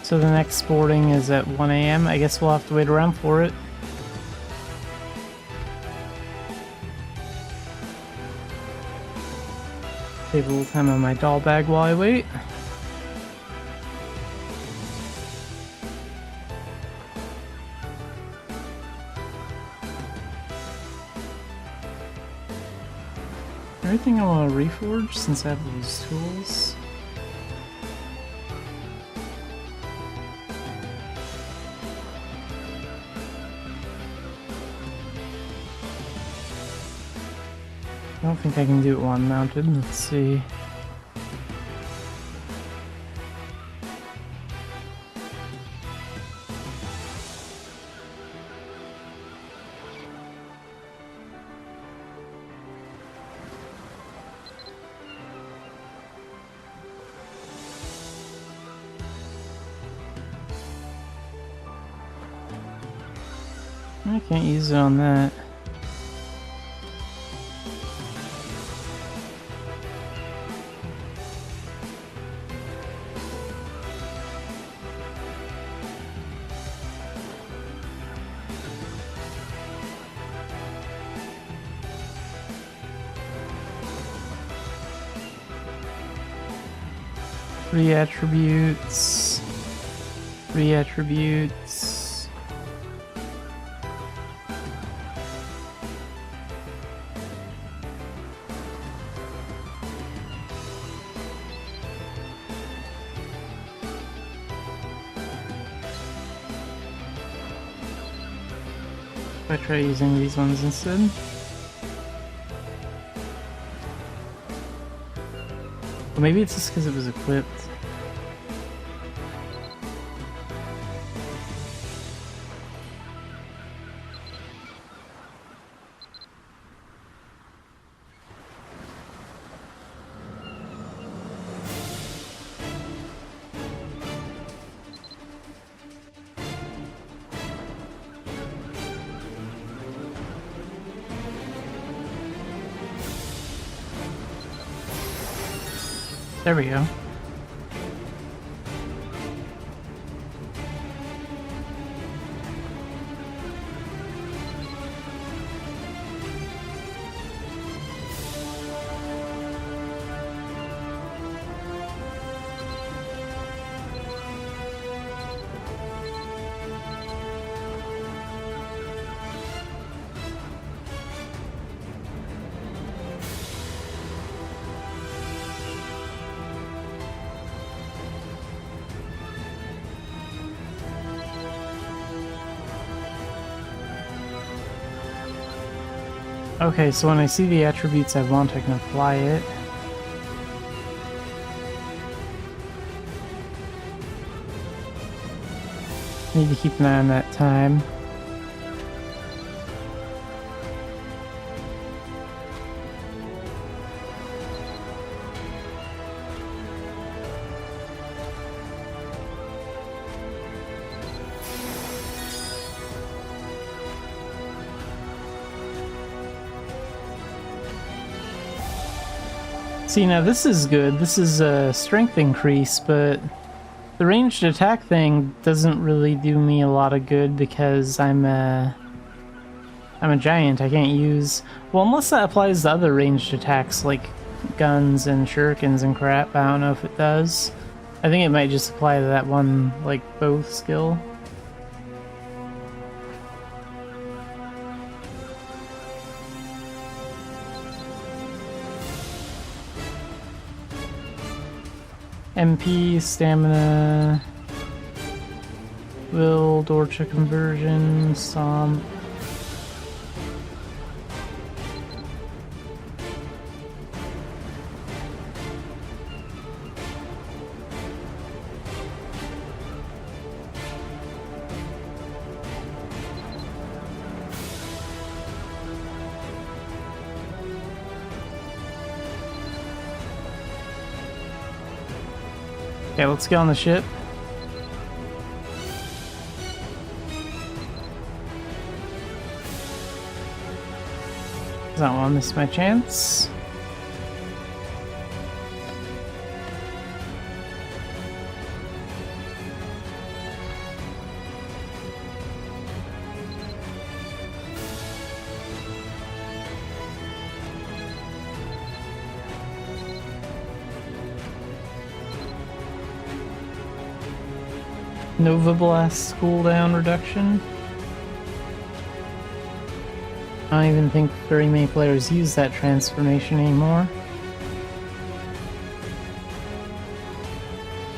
So the next boarding is at 1 a.m. I guess we'll have to wait around for it. Save a little time on my doll bag while I wait. everything I want to reforge since I have those tools? I don't think I can do it while I'm mounted. Let's see. I can't use it on that. Three attributes. Three attributes. I try using these ones instead. Or maybe it's just because it was equipped. There we go. Okay, so when I see the attributes I want, I can apply it. Need to keep an eye on that time. See, now this is good. This is a strength increase, but the ranged attack thing doesn't really do me a lot of good because I'm a giant. I can't use... Well, unless that applies to other ranged attacks like guns and shurikens and crap. I don't know if it does. I think it might just apply to that one, like, bow skill. MP, stamina, will, Dorcha conversion, stomp. Okay, let's get on the ship. I don't want to miss my chance. Nova Blast cooldown reduction. I don't even think very many players use that transformation anymore.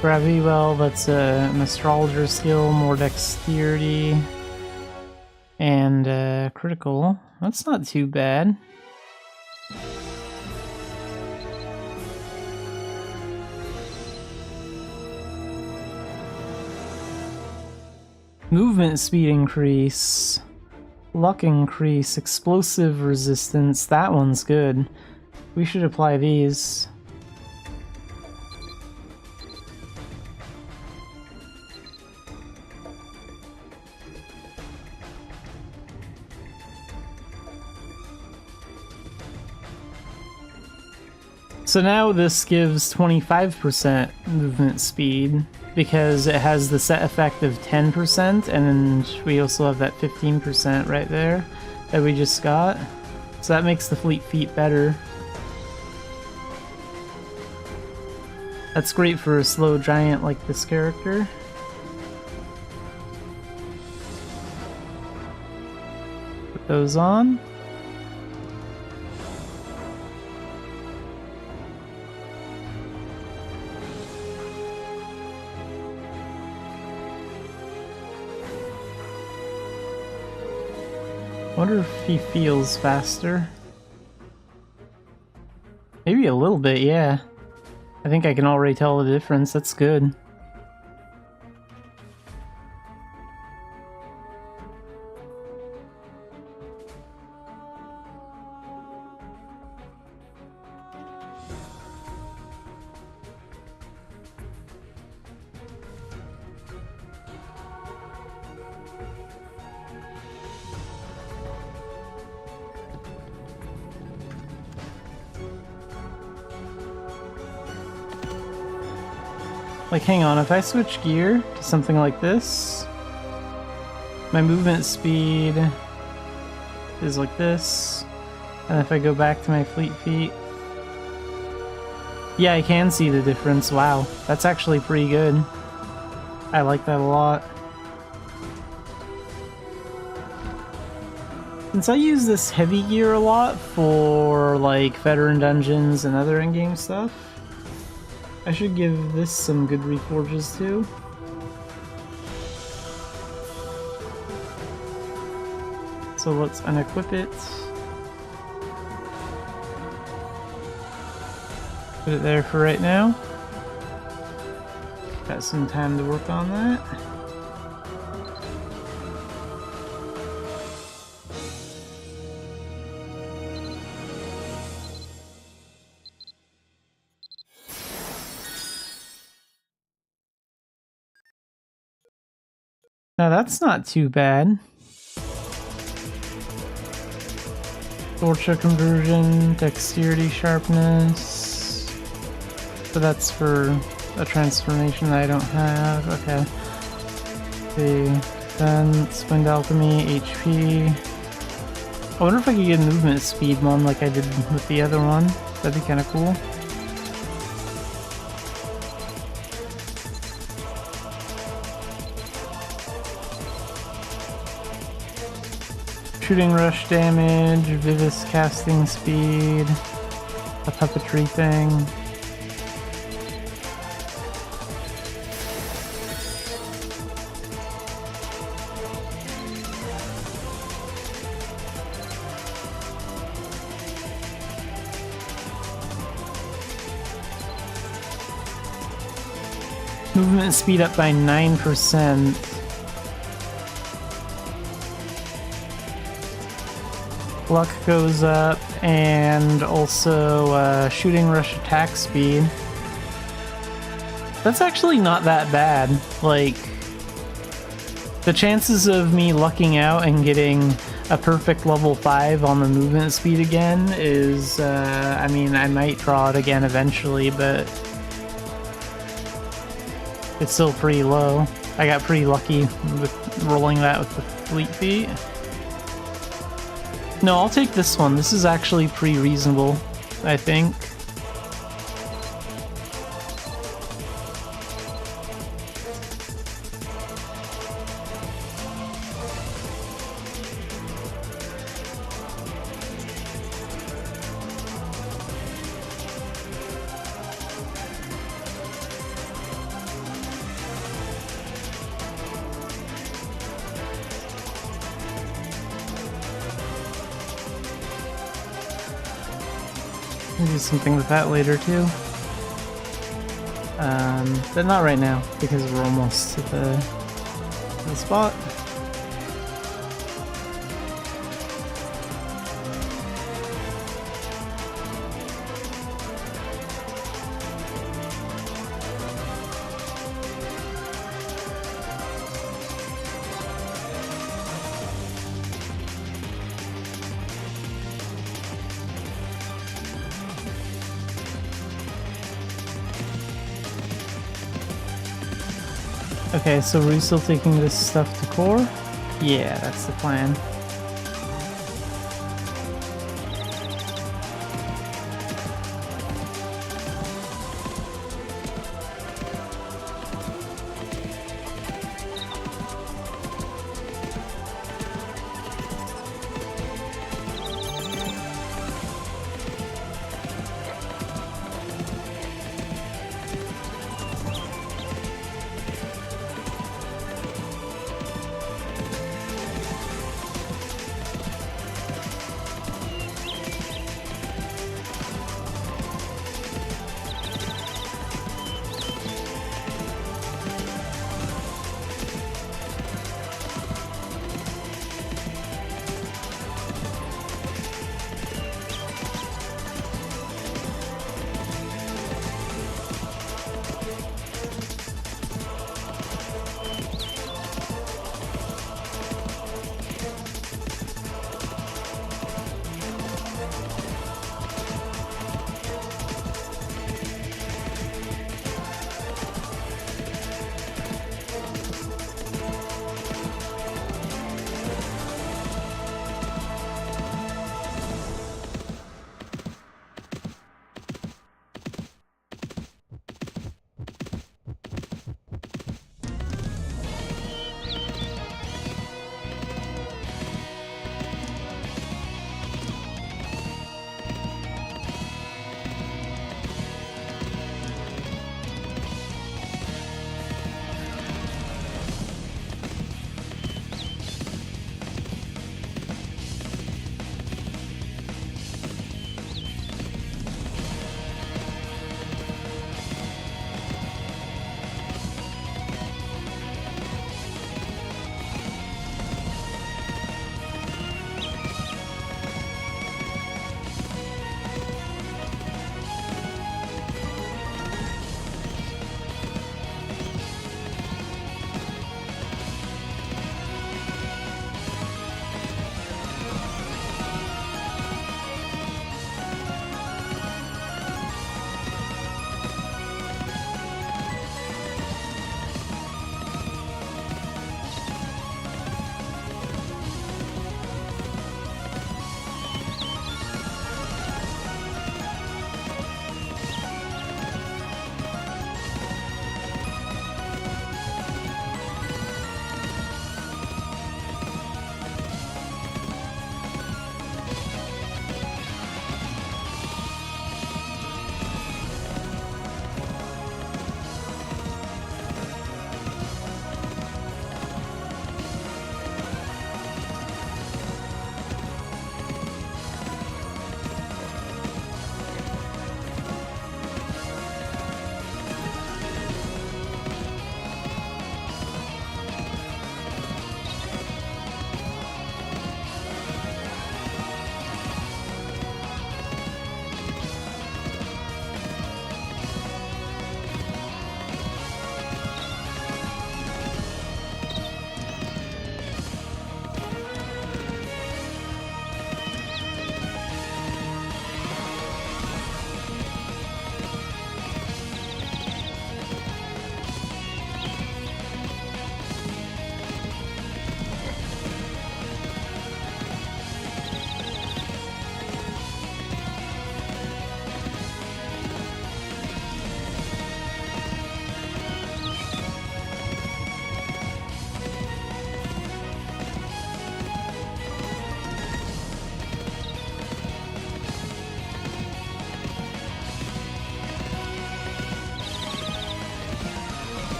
Gravity Well, that's an astrologer skill, more dexterity, and critical. That's not too bad. Movement speed increase, luck increase, explosive resistance. That one's good. We should apply these. So now this gives 25% movement speed because it has the set effect of 10%, and we also have that 15% right there that we just got. So that makes the fleet feet better. That's great for a slow giant like this character. Put those on. Wonder if he feels faster. Maybe a little bit, yeah. I think I can already tell the difference. That's good. Like, hang on, if I switch gear to something like this, my movement speed is like this, and if I go back to my fleet feet, yeah, I can see the difference. Wow, that's actually pretty good. I like that a lot. Since I use this heavy gear a lot for, like, veteran dungeons and other in-game stuff, I should give this some good reforges too. So let's unequip it. Put it there for right now. Got some time to work on that. Now that's not too bad. Torture conversion, dexterity, sharpness. So that's for a transformation that I don't have. Okay. The defense, wind alchemy, HP. I wonder if I could get a movement speed one like I did with the other one. That'd be kind of cool. Shooting rush damage, Vivis casting speed, a puppetry thing. Movement speed up by 9%. Luck goes up, and also shooting rush attack speed. That's actually not that bad. Like, the chances of me lucking out and getting a perfect level 5 on the movement speed again is, I mean, I might draw it again eventually, but it's still pretty low. I got pretty lucky with rolling that with the fleet feet. No, I'll take this one. This is actually pretty reasonable, I think. can do something with that later too. But not right now because we're almost to the spot. Okay, so we're still taking this stuff to core? Yeah, that's the plan.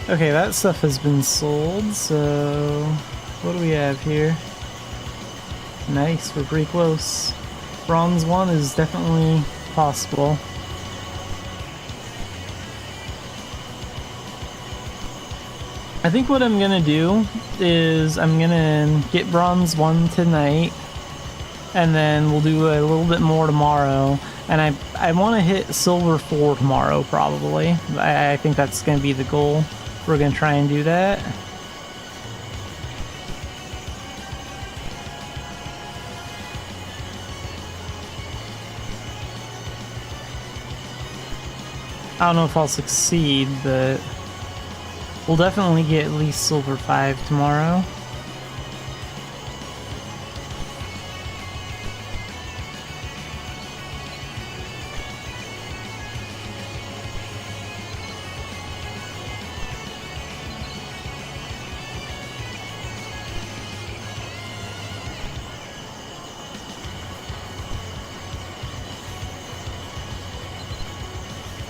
Okay, that stuff has been sold, so what do we have here? Nice, we're pretty close. Bronze 1 is definitely possible. I think what I'm gonna do is I'm gonna get Bronze 1 tonight, and then we'll do a little bit more tomorrow. And I want to hit Silver 4 tomorrow, probably. I think that's gonna be the goal. We're gonna try and do that. I don't know if I'll succeed, but we'll definitely get at least Silver 5 tomorrow.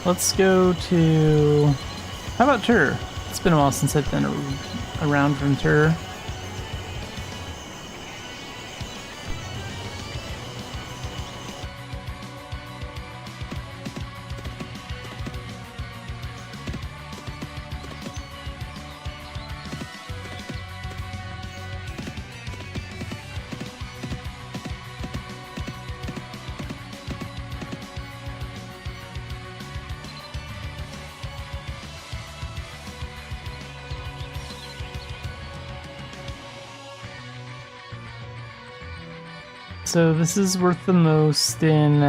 Let's go to... How about Tur? It's been a while since I've been around from Tur. So this is worth the most in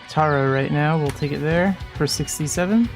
Taro right now. We'll take it there for 67.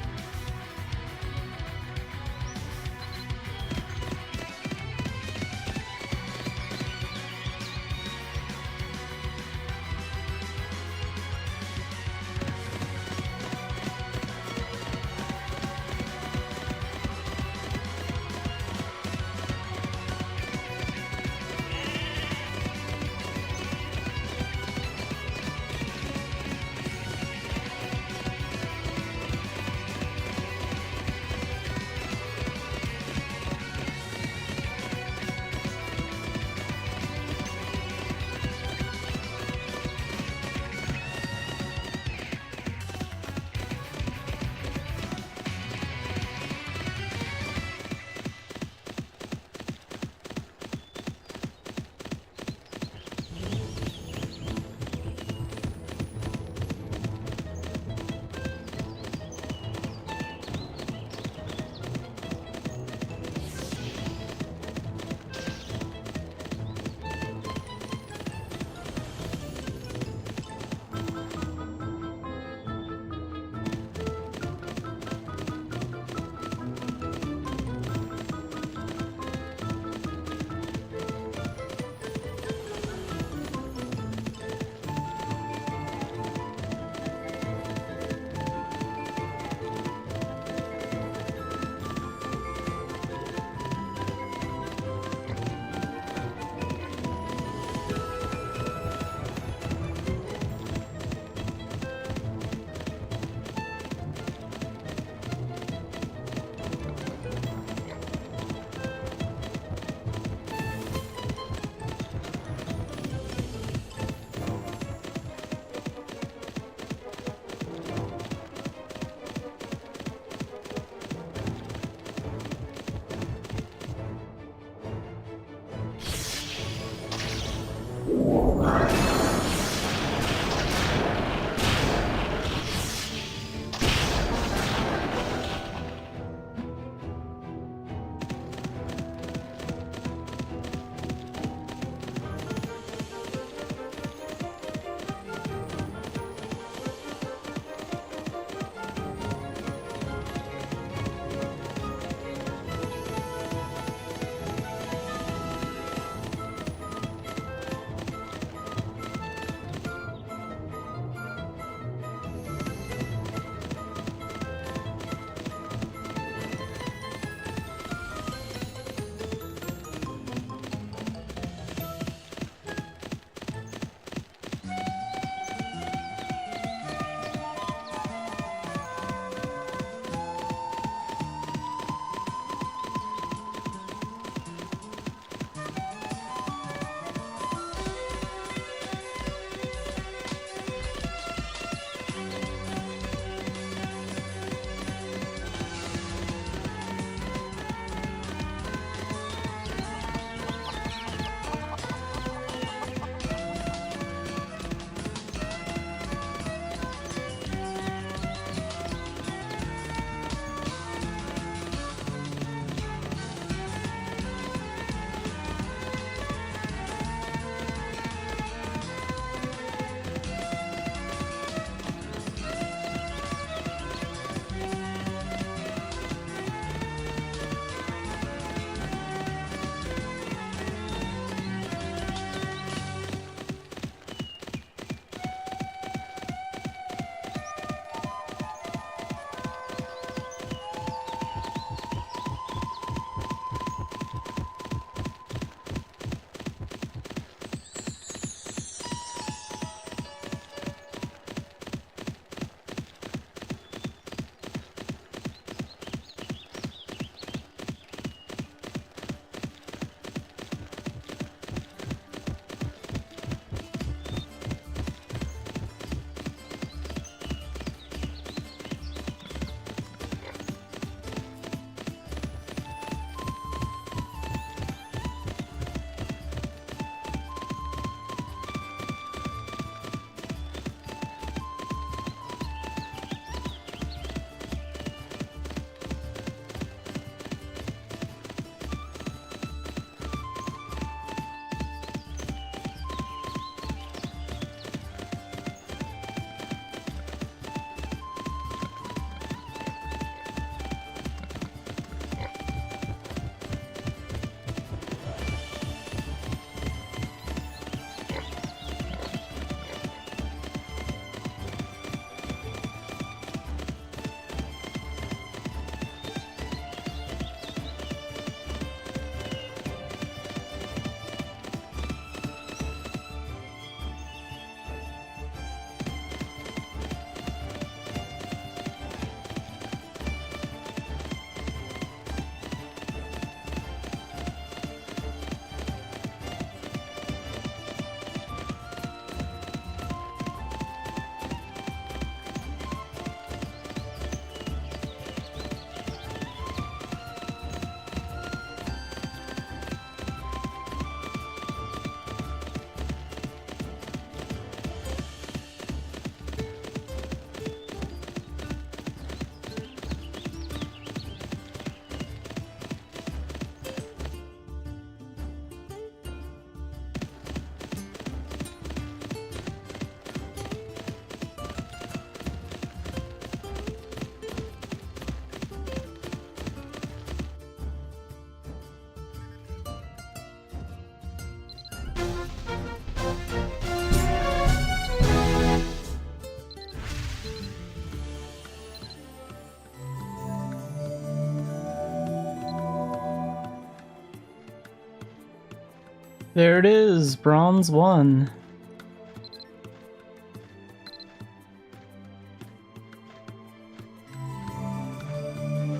There it is, bronze 1.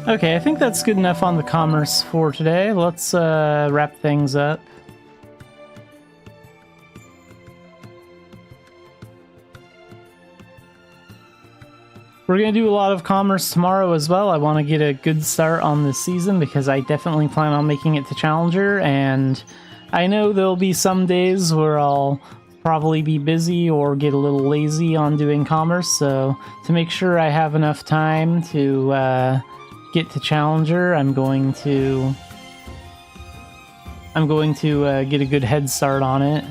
Okay, I think that's good enough on the commerce for today. Let's wrap things up. We're going to do a lot of commerce tomorrow as well. I want to get a good start on this season because I definitely plan on making it to Challenger, and I know there'll be some days where I'll probably be busy or get a little lazy on doing commerce, so to make sure I have enough time to get to Challenger, I'm going to get a good head start on it.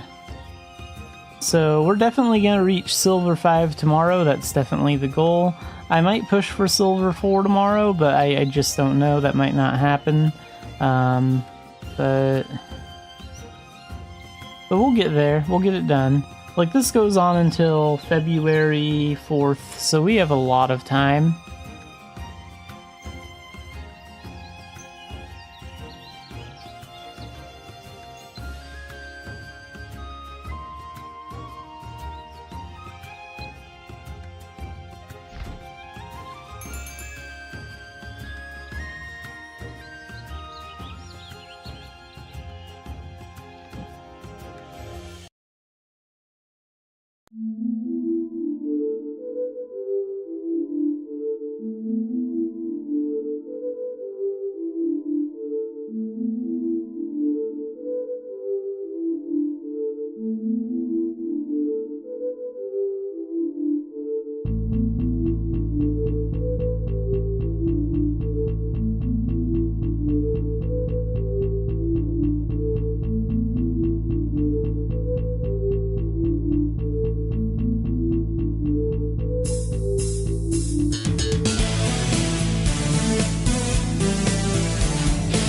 So we're definitely going to reach Silver 5 tomorrow. That's definitely the goal. I might push for Silver 4 tomorrow, but I just don't know. That might not happen. But we'll get there. We'll get it done. Like, this goes on until February 4th, so we have a lot of time.